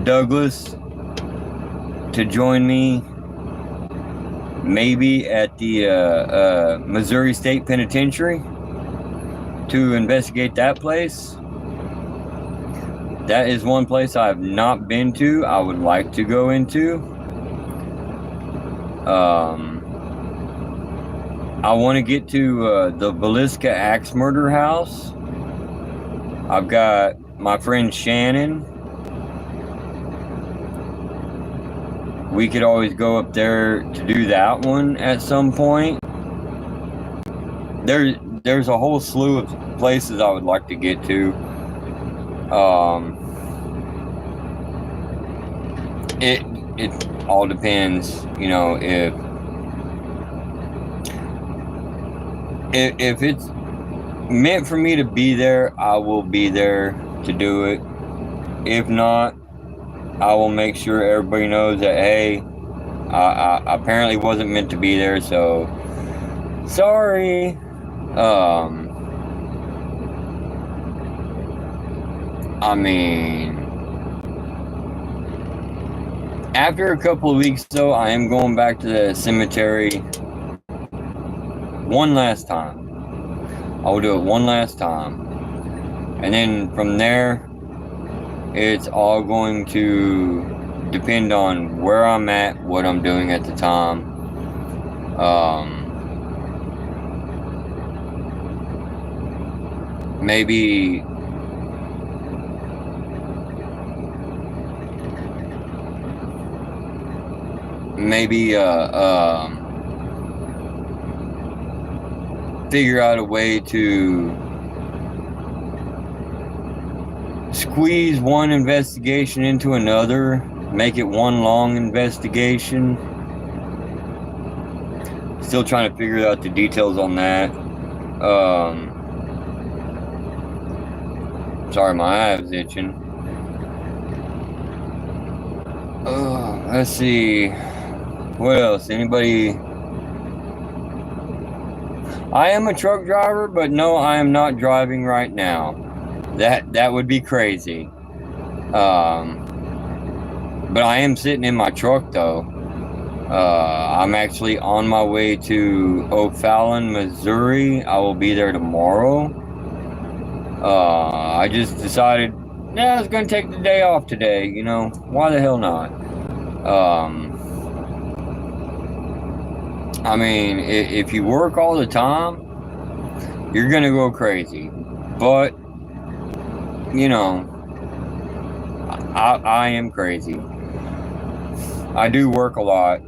Douglas to join me. Maybe at the Missouri State Penitentiary to investigate that place. That is one place I have not been to. I would like to go into. I want to get to the Villisca Axe Murder House. I've got my friend Shannon. We could always go up there to do that one at some point. There's a whole slew of places I would like to get to. It all depends, you know, if it's meant for me to be there, I will be there to do it. If not, I will make sure everybody knows that, hey, I apparently wasn't meant to be there, so sorry. I mean, after a couple of weeks, though, I am going back to the cemetery one last time. I will do it one last time. And then from there, it's all going to depend on where I'm at, what I'm doing at the time. Maybe figure out a way to squeeze one investigation into another, make it one long investigation. Still trying to figure out the details on that. Sorry, my eye was itching. Let's see. What else? Anybody? I am a truck driver, but no, I am not driving right now. That would be crazy. But I am sitting in my truck though. I'm actually on my way to O'Fallon, Missouri. I will be there tomorrow. I just decided, yeah, I was gonna take the day off today. You know, why the hell not? I mean, if you work all the time, you're gonna go crazy. But, you know, I am crazy. I do work a lot.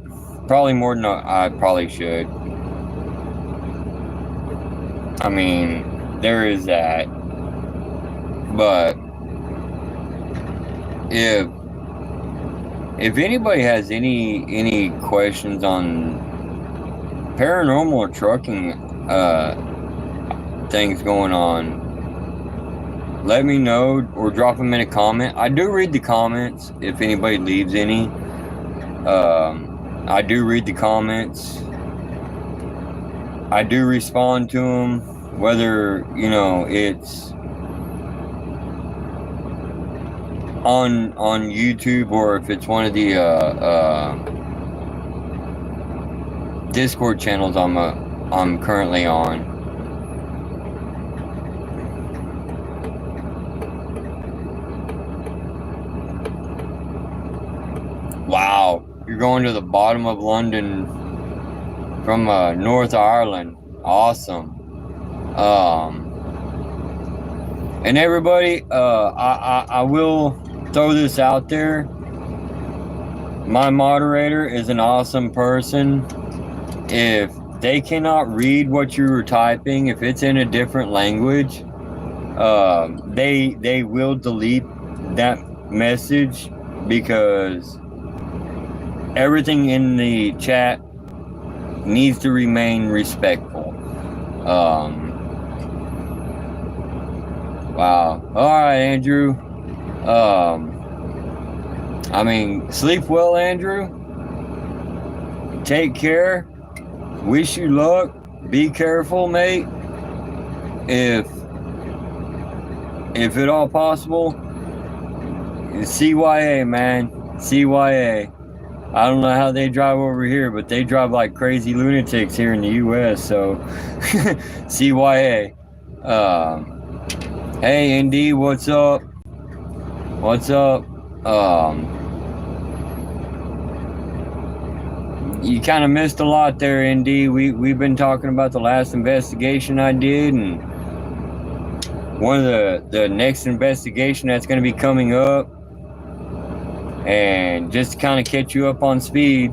Probably more than I probably should. I mean, there is that. But if anybody has any questions on paranormal or trucking things going on, let me know or drop them in a comment. I do read the comments if anybody leaves any. I do read the comments. I do respond to them, whether, you know, it's on YouTube or if it's one of the Discord channels I'm currently on. Wow, you're going to the bottom of London from North Ireland. Awesome. And everybody, I will throw this out there. My moderator is an awesome person. If they cannot read what you were typing, if it's in a different language, they will delete that message, because everything in the chat needs to remain respectful. Wow. All right, Andrew. I mean, sleep well, Andrew. Take care. Wish you luck. Be careful, mate. If at all possible, CYA, man. CYA. I don't know how they drive over here, but they drive like crazy lunatics here in the U.S. So, CYA. Hey, Indy, what's up? What's up? You kind of missed a lot there, Indy. We've been talking about the last investigation I did, and one of the next investigation that's going to be coming up. And just to kind of catch you up on speed,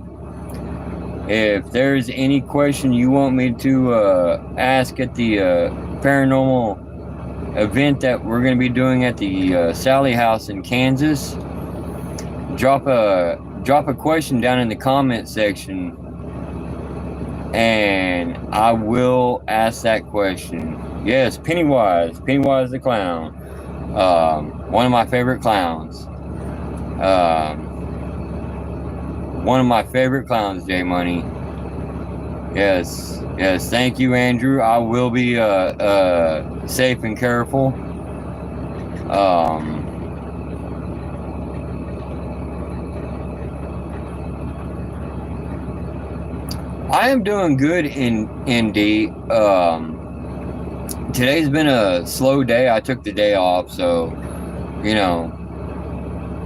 if there's any question you want me to ask at the paranormal event that we're going to be doing at the Sally House in Kansas, drop a question down in the comment section, and I will ask that question. Yes, Pennywise the clown, one of my favorite clowns. One of my favorite clowns, J Money. Yes, thank you, Andrew. I will be safe and careful. I am doing good in ND. Today's been a slow day. I took the day off, so you know,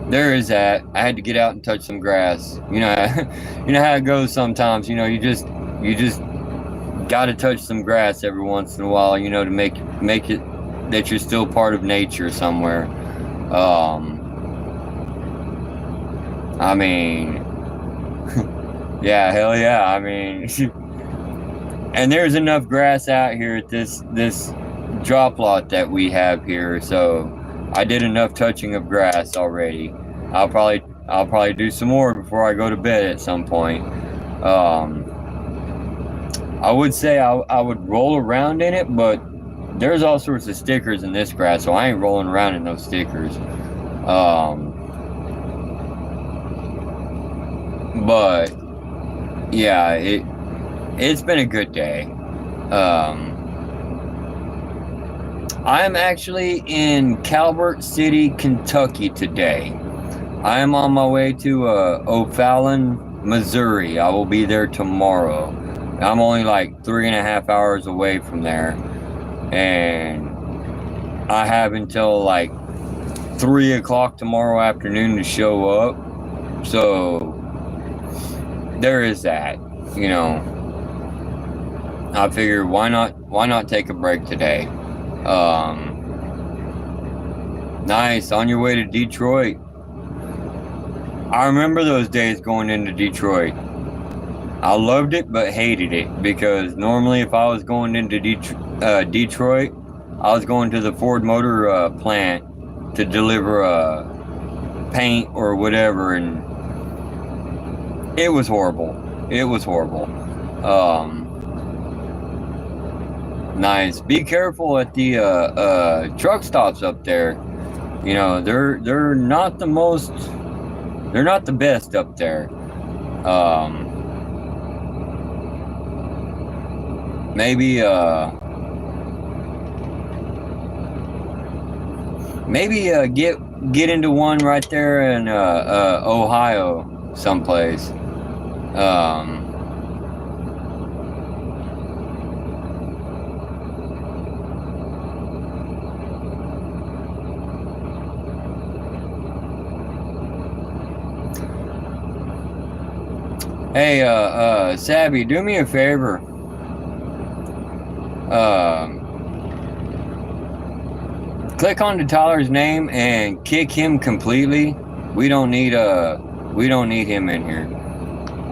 there is that. I had to get out and touch some grass. You know how it goes sometimes. You know, you just got to touch some grass every once in a while. You know, to make it that you're still part of nature somewhere. I mean, yeah, hell yeah. I mean, and there's enough grass out here at this drop lot that we have here, so I did enough touching of grass already. I'll probably do some more before I go to bed at some point. I would say I would roll around in it, but there's all sorts of stickers in this grass, so I ain't rolling around in those stickers. But yeah, it's been a good day. I am actually in Calvert City, Kentucky today. I am on my way to O'Fallon, Missouri. I will be there tomorrow. I'm only like 3.5 hours away from there, and I have until like 3 o'clock tomorrow afternoon to show up. So there is that. You know, I figured why not take a break today. Nice. On your way to Detroit. I remember those days going into Detroit. I loved it but hated it, because normally if I was going into Detroit, I was going to the Ford Motor plant to deliver paint or whatever, and it was horrible. It was horrible. Nice. Be careful at the truck stops up there. You know, they're not the most. They're not the best up there. Maybe get into one right there in Ohio someplace. Hey, Sabby, do me a favor. Click on the Tyler's name and kick him completely. We don't need him in here.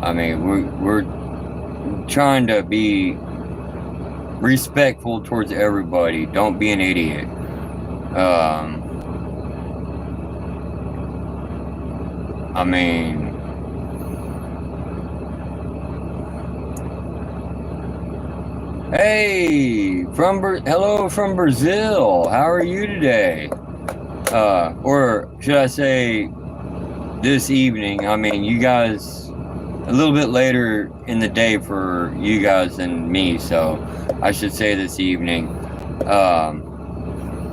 I mean, we're trying to be respectful towards everybody. Don't be an idiot. I mean, Hey, hello from Brazil. How are you today? Or should I say this evening? I mean, you guys a little bit later in the day for you guys than me, so I should say this evening.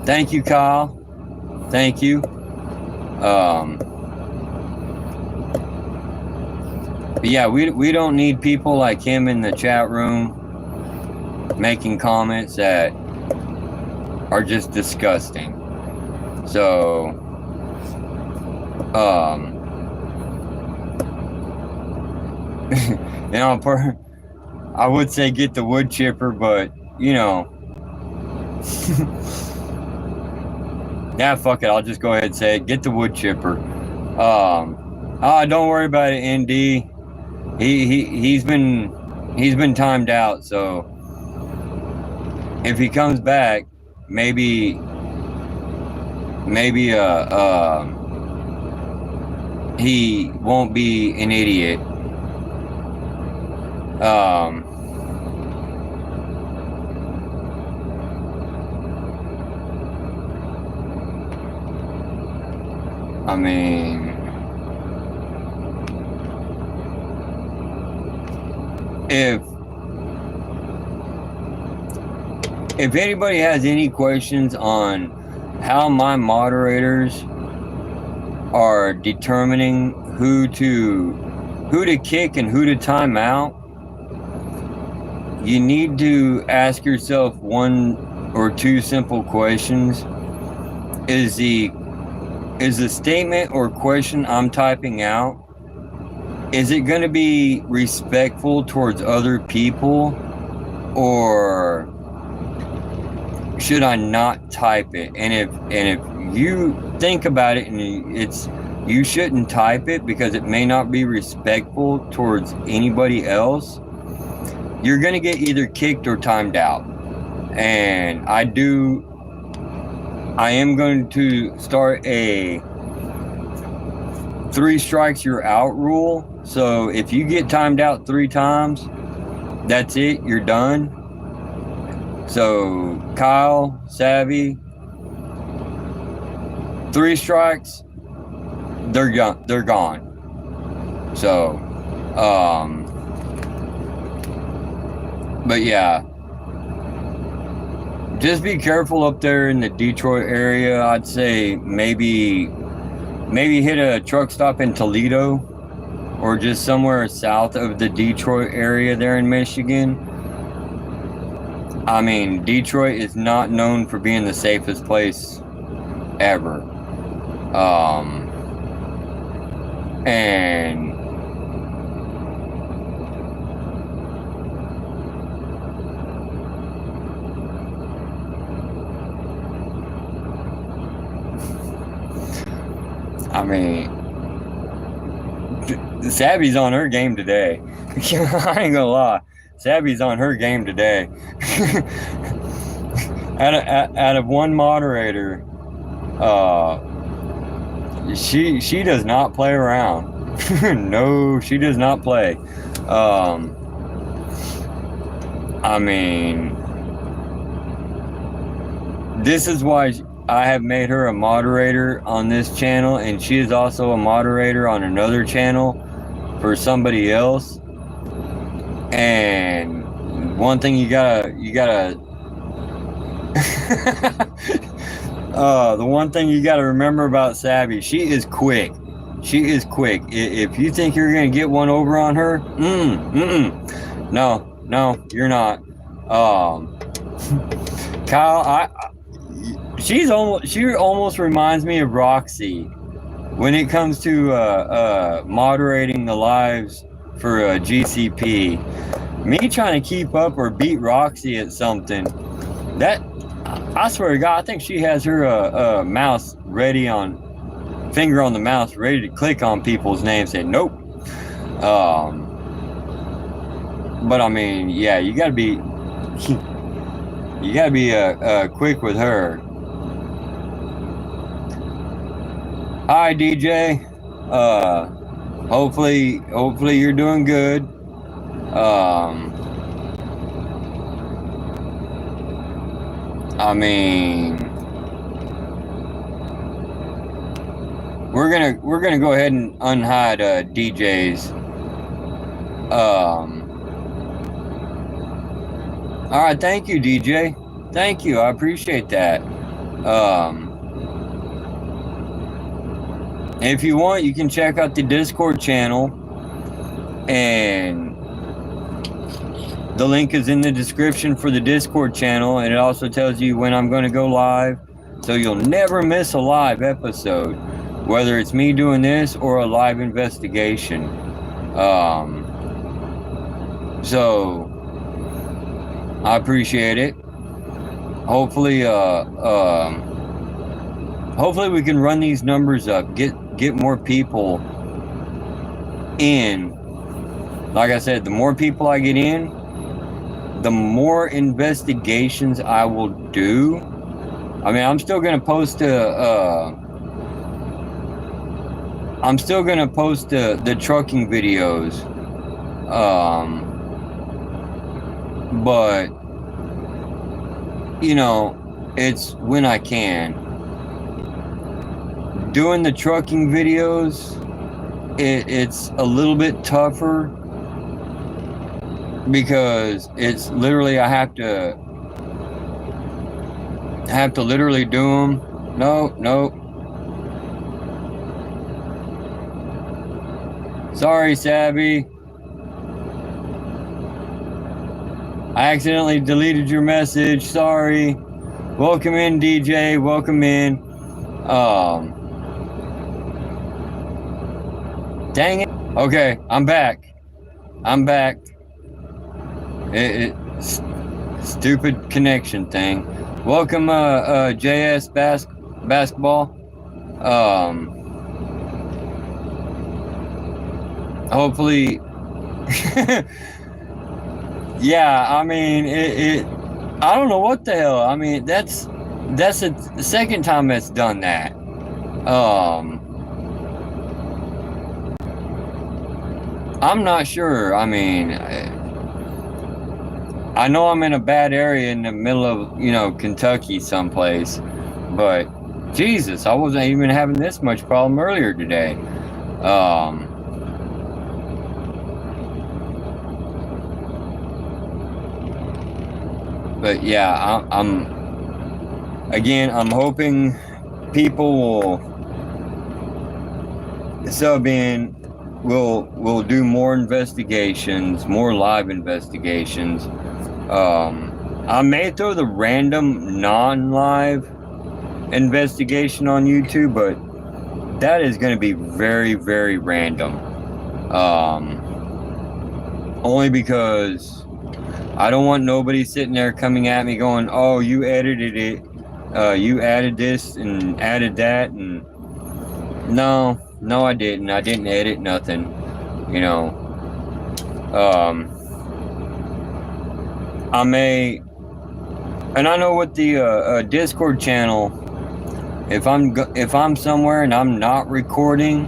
Thank you, Kyle. Thank you. Yeah, we don't need people like him in the chat room making comments that are just disgusting. So, you know, I would say get the wood chipper, but you know, yeah, fuck it. I'll just go ahead and say it. Get the wood chipper. Don't worry about it, ND. He's been timed out, so if he comes back, maybe he won't be an idiot. I mean, if anybody has any questions on how my moderators are determining who to kick and who to time out, you need to ask yourself one or two simple questions. Is the statement or question I'm typing out, is it going to be respectful towards other people, or should I not type it? And if you think about it and you shouldn't type it because it may not be respectful towards anybody else, you're going to get either kicked or timed out. And I am going to start a 3 strikes you're out rule. So if you get timed out 3 times, that's it, you're done. So Kyle, Savvy, 3 strikes, they're gone. So, but yeah, just be careful up there in the Detroit area. I'd say maybe hit a truck stop in Toledo, or just somewhere south of the Detroit area there in Michigan. I mean, Detroit is not known for being the safest place ever. And I mean, Savvy's on her game today. I ain't gonna lie. Savvy's on her game today. out of one moderator, she does not play around. No, she does not play. I mean, this is why I have made her a moderator on this channel, and she is also a moderator on another channel for somebody else. And one thing you gotta the one thing you gotta remember about Savvy, she is quick. If you think you're gonna get one over on her, no, you're not. Kyle, she almost reminds me of Roxy when it comes to moderating the lives for GCP. Me trying to keep up or beat Roxy at something, that I swear to God, I think she has her mouse ready on, finger on the mouse, ready to click on people's names. Say nope. But I mean, yeah, you gotta be quick with her. Hi, DJ. Hopefully you're doing good. I mean, we're gonna go ahead and unhide DJs. All right, thank you, DJ. Thank you, I appreciate that. If you want, you can check out the Discord channel, and the link is in the description for the Discord channel, and it also tells you when I'm going to go live, so you'll never miss a live episode, whether it's me doing this or a live investigation. So I appreciate it. Hopefully hopefully we can run these numbers up, get more people in. Like I said, the more people I get in, the more investigations I will do. I mean, I'm still gonna post the trucking videos, but you know, it's when I can. Doing the trucking videos, it's a little bit tougher, because it's literally, I have to literally do them. No. Sorry, Savvy. I accidentally deleted your message. Sorry. Welcome in, DJ. Welcome in. Dang it. Okay, I'm back. Stupid connection thing. Welcome, JS basketball. Hopefully. Yeah, I mean, I don't know what the hell. I mean, that's the second time it's done that. I'm not sure. I mean, I know I'm in a bad area in the middle of, Kentucky someplace, but Jesus, I wasn't even having this much problem earlier today. But yeah, I'm hoping people will sub in. We'll do more investigations, more live investigations. I may throw the random non-live investigation on YouTube, but that is going to be very, very random. Only because I don't want nobody sitting there coming at me going, "Oh, you edited it. You added this and added that," and no, I didn't. I didn't edit nothing. I may, and I know with the Discord channel, if I'm somewhere and I'm not recording,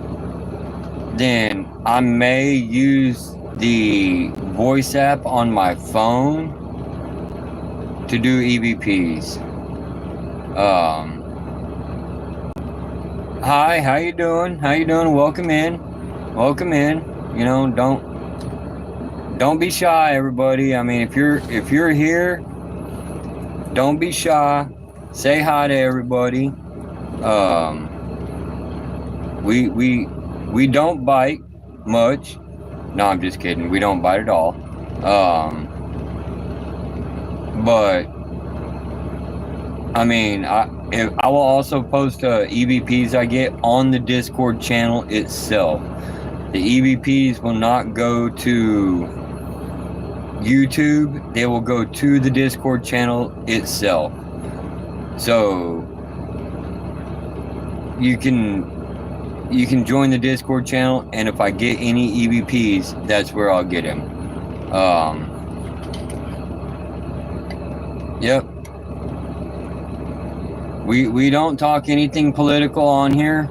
then I may use the voice app on my phone to do EVPs. Hi, how you doing? Welcome in. Don't be shy, everybody. I mean, if you're here, don't be shy. Say hi to everybody. We don't bite much. No, I'm just kidding. We don't bite at all. But I mean, I will also post EVPs I get on the Discord channel itself. The EVPs will not go to YouTube. They will go to the Discord channel itself. So you can join the Discord channel, and if I get any EVPs, that's where I'll get them. Yep. We don't talk anything political on here.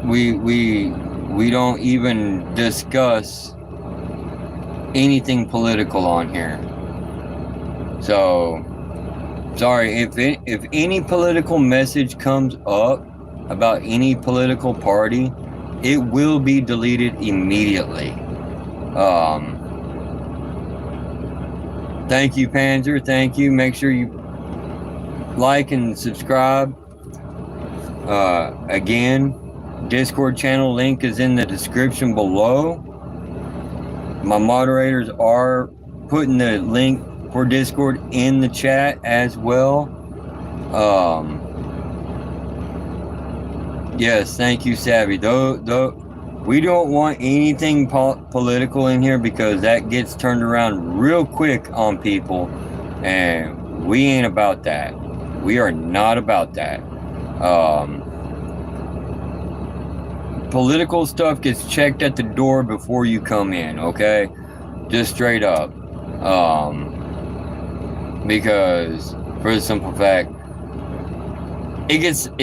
We don't even discuss anything political on here. So, sorry, if any political message comes up about any political party, it will be deleted immediately. Thank you, Panzer. Thank you. Make sure you like and subscribe. Again, Discord channel link is in the description below. My moderators are putting the link for Discord in the chat as well. Yes, thank you, Savvy. Though we don't want anything political in here because that gets turned around real quick on people, and we ain't about that. We are not about that. Political stuff gets checked at the door before you come in, okay? Just straight up. Because for the simple fact, it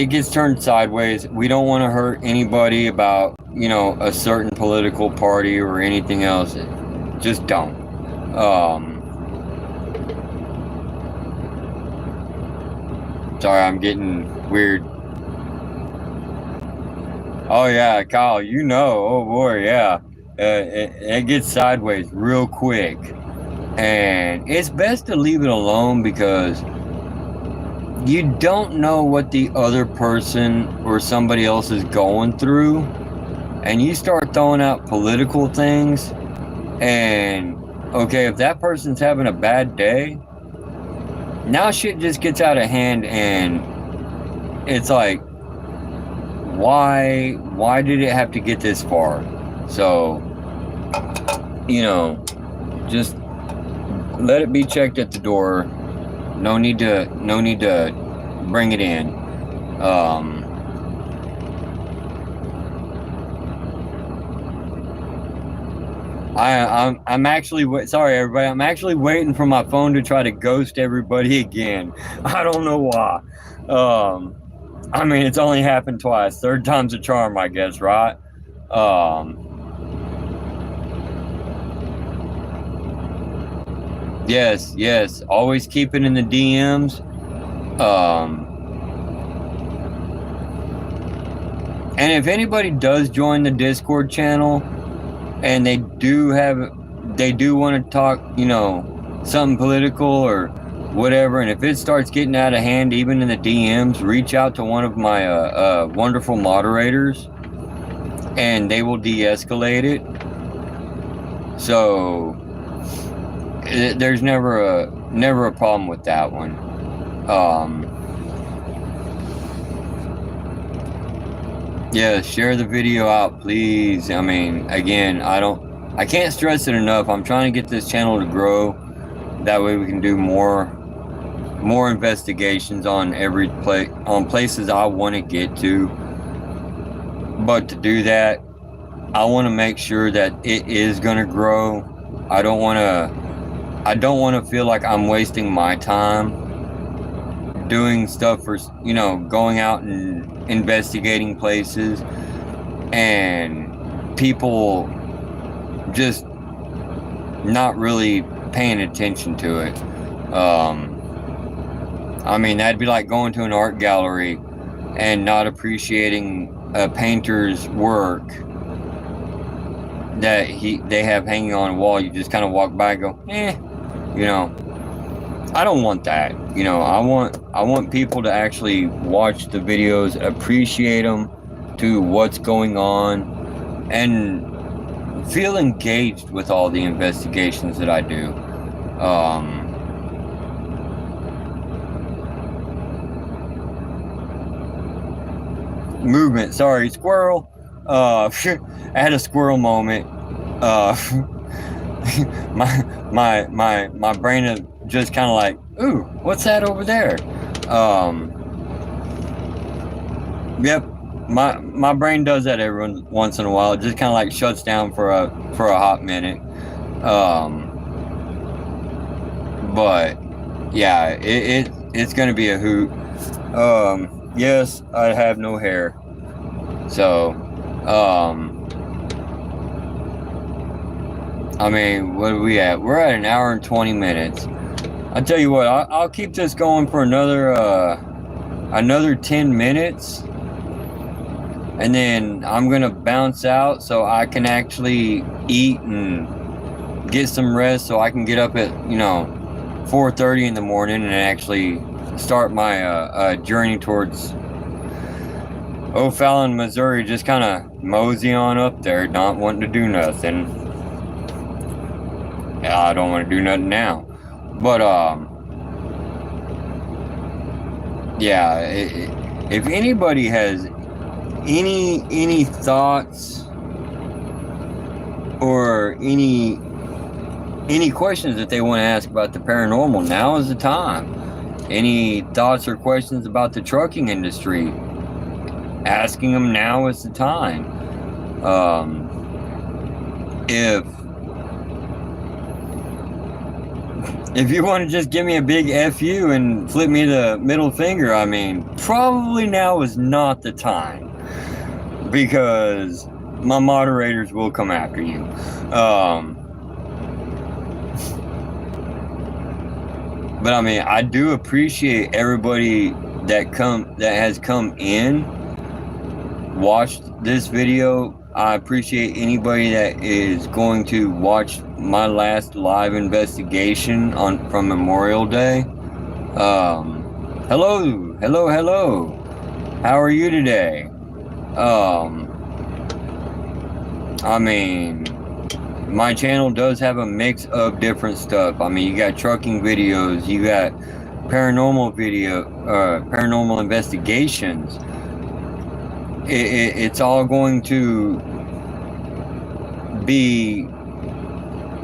gets turned sideways. We don't want to hurt anybody about, you know, a certain political party or anything else. Just don't. Sorry, I'm getting weird. Oh yeah, Kyle, you know, oh boy, yeah. It gets sideways real quick. And it's best to leave it alone because you don't know what the other person or somebody else is going through. And you start throwing out political things. And, okay, if that person's having a bad day, now shit just gets out of hand and it's like, why did it have to get this far? So, you know, just let it be checked at the door. No need to bring it in. I'm actually sorry everybody. I'm actually waiting for my phone to try to ghost everybody again. I don't know why. I mean, it's only happened twice. Third time's a charm, I guess, right? Yes. Always keep it in the DMs. And if anybody does join the Discord channel and they do want to talk, you know, something political or whatever, and if it starts getting out of hand, even in the DMs, reach out to one of my wonderful moderators, and they will de-escalate it. So there's never a problem with that one. Yeah, share the video out, please. I mean, again, I can't stress it enough. I'm trying to get this channel to grow. That way we can do more investigations on places I want to get to. But to do that, I want to make sure that it is going to grow. I don't want to feel like I'm wasting my time doing stuff for, you know, going out and investigating places and people just not really paying attention to it. I mean, that'd be like going to an art gallery and not appreciating a painter's work that they have hanging on a wall. You just kind of walk by and go, you know. I don't want that. You know, I want people to actually watch the videos, appreciate them, to what's going on, and feel engaged with all the investigations that I do. Movement, sorry, squirrel. I had a squirrel moment. My brain is just kind of like, ooh, what's that over there? Yep, my brain does that every once in a while. It just kind of like shuts down for a hot minute. But yeah, it's gonna be a hoot. Yes, I have no hair, so I mean, what are we at? We're at an hour and 20 minutes. I'll tell you what, I'll keep this going for another 10 minutes. And then I'm going to bounce out so I can actually eat and get some rest so I can get up at, 4:30 in the morning and actually start my journey towards O'Fallon, Missouri. Just kind of mosey on up there, not wanting to do nothing. I don't want to do nothing now. But, yeah, if anybody has any thoughts or any questions that they want to ask about the paranormal, now is the time. Any thoughts or questions about the trucking industry, asking them now is the time. If you want to just give me a big FU and flip me the middle finger, I mean, probably now is not the time, because my moderators will come after you. But I mean, I do appreciate everybody that has come in, watched this video. I appreciate anybody that is going to watch my last live investigation from Memorial Day. Hello. How are you today? I mean, my channel does have a mix of different stuff. I mean, you got trucking videos, you got paranormal investigations. It's all going to be,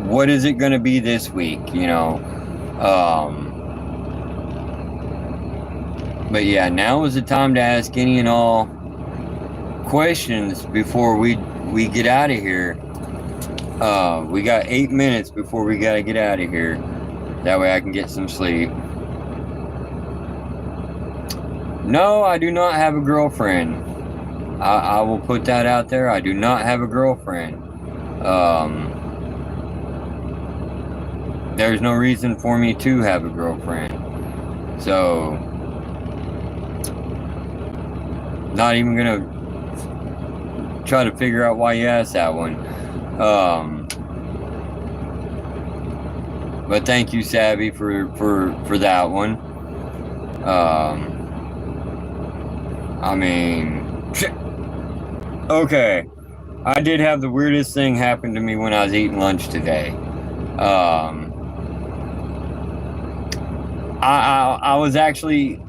what is it going to be this week, but yeah, now is the time to ask any and all questions before we get out of here. We got 8 minutes before we got to get out of here. That way I can get some sleep. No, I do not have a girlfriend. I will put that out there. I do not have a girlfriend. There's no reason for me to have a girlfriend. So, not even gonna try to figure out why you asked that one. But thank you, Savvy, for that one. I mean, okay, I did have the weirdest thing happen to me when I was eating lunch today. I'd actually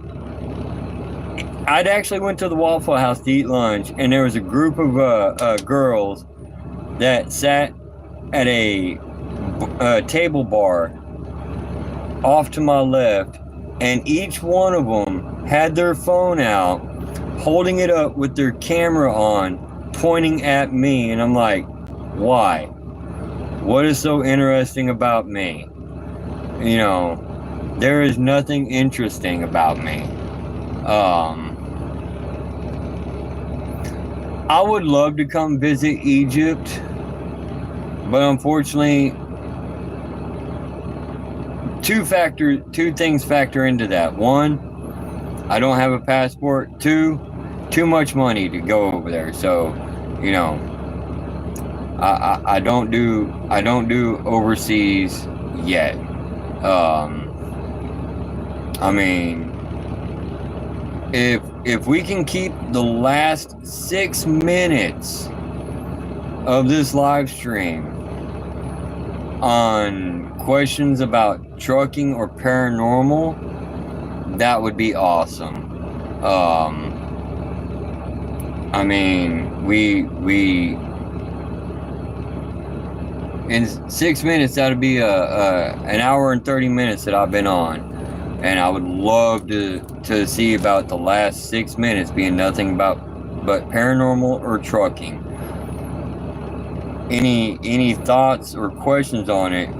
went to the Waffle House to eat lunch, and there was a group of girls that sat at a table bar off to my left, and each one of them had their phone out, holding it up with their camera on, pointing at me, and I'm like, why? What is so interesting about me? There is nothing interesting about me. I would love to come visit Egypt, but unfortunately, two things factor into that. One, I don't have a passport. Two, too much money to go over there. So, I don't do overseas yet. I mean, if we can keep the last 6 minutes of this live stream on questions about trucking or paranormal, that would be awesome. I mean, we in 6 minutes, that'd be an hour and 30 minutes that I've been on. And I would love to see about the last 6 minutes being nothing but paranormal or trucking. Any thoughts or questions on it,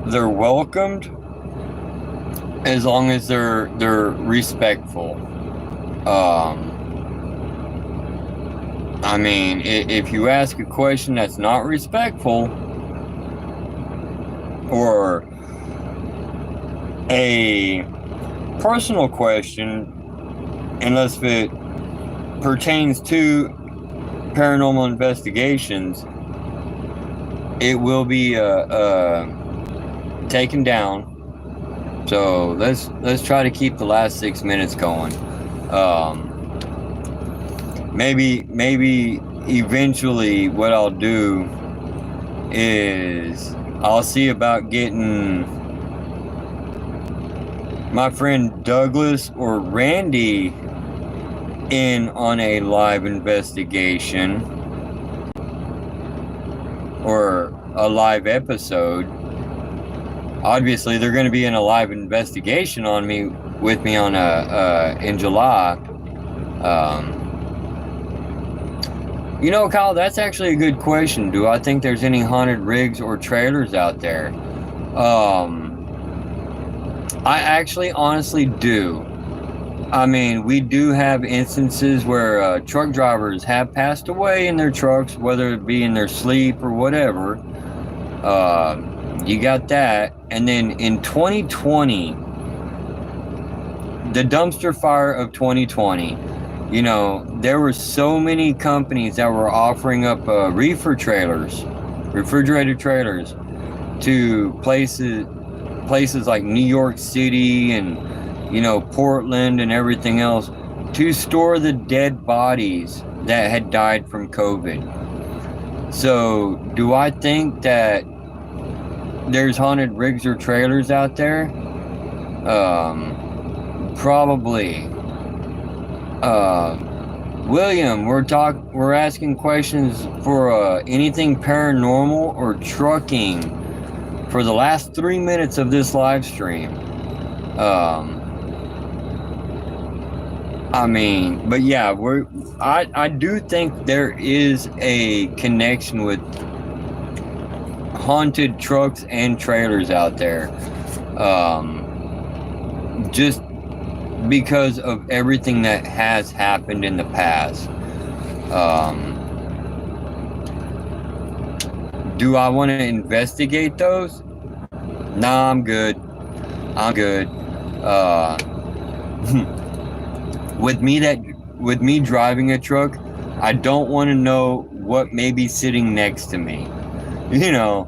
they're welcomed, as long as they're respectful. I mean, if you ask a question that's not respectful, or a personal question, unless it pertains to paranormal investigations, it will be taken down. So let's try to keep the last 6 minutes going. Maybe eventually what I'll do is I'll see about getting my friend Douglas or Randy in on a live investigation or a live episode. Obviously, they're going to be in a live investigation with me on in July. You know, Kyle, that's actually a good question. Do I think there's any haunted rigs or trailers out there? I actually honestly do. I mean, we do have instances where truck drivers have passed away in their trucks, whether it be in their sleep or whatever. You got that. And then in 2020, the dumpster fire of 2020, you know, there were so many companies that were offering up refrigerated trailers to places like New York City and, you know, Portland and everything else, to store the dead bodies that had died from COVID. So, do I think that there's haunted rigs or trailers out there? Probably. William, we're asking questions for anything paranormal or trucking for the last 3 minutes of this live stream. I mean, but yeah, I do think there is a connection with haunted trucks and trailers out there. Just because of everything that has happened in the past. Do I want to investigate those? Nah, I'm good. With me driving a truck, I don't want to know what may be sitting next to me. You know,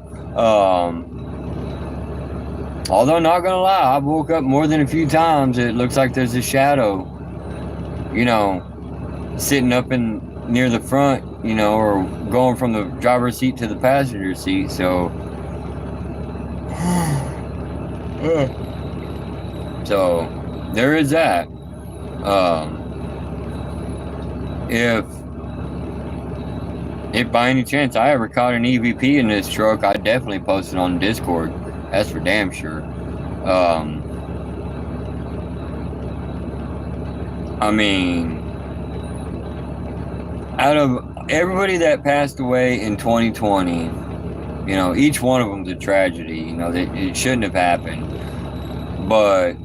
although not gonna lie, I woke up more than a few times. It looks like there's a shadow, you know, sitting up near the front, you know, or going from the driver's seat to the passenger seat. So, so there is that. If by any chance I ever caught an EVP in this truck, I'd definitely post it on Discord. That's for damn sure. I mean, out of everybody that passed away in 2020, you know, each one of them's a tragedy. You know, it shouldn't have happened. But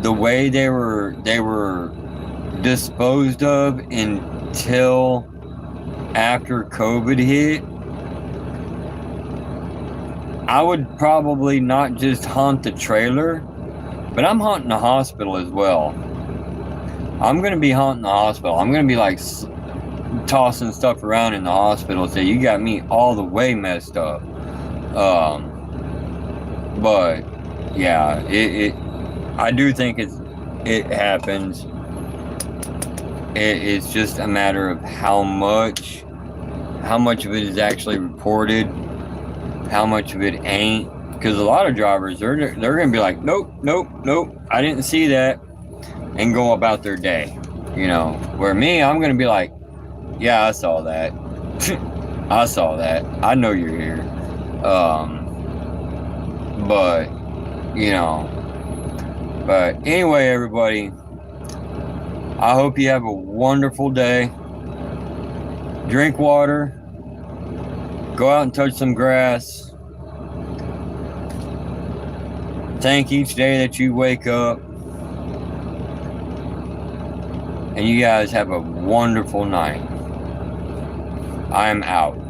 the way they were disposed of until after COVID hit, I would probably not just haunt the trailer, but I'm haunting the hospital as well. I'm going to be haunting the hospital. I'm going to be like tossing stuff around in the hospital, say, you got me all the way messed up. But yeah, I do think it happens. It's just a matter of how much of it is actually reported, how much of it ain't. Because a lot of drivers, they're going to be like, nope, I didn't see that, and go about their day, you know. Where me, I'm going to be like, yeah, I saw that. I saw that. I know you're here. But, you know. But anyway, everybody, I hope you have a wonderful day. Drink water. Go out and touch some grass. Thank each day that you wake up. And you guys have a wonderful night. I am out.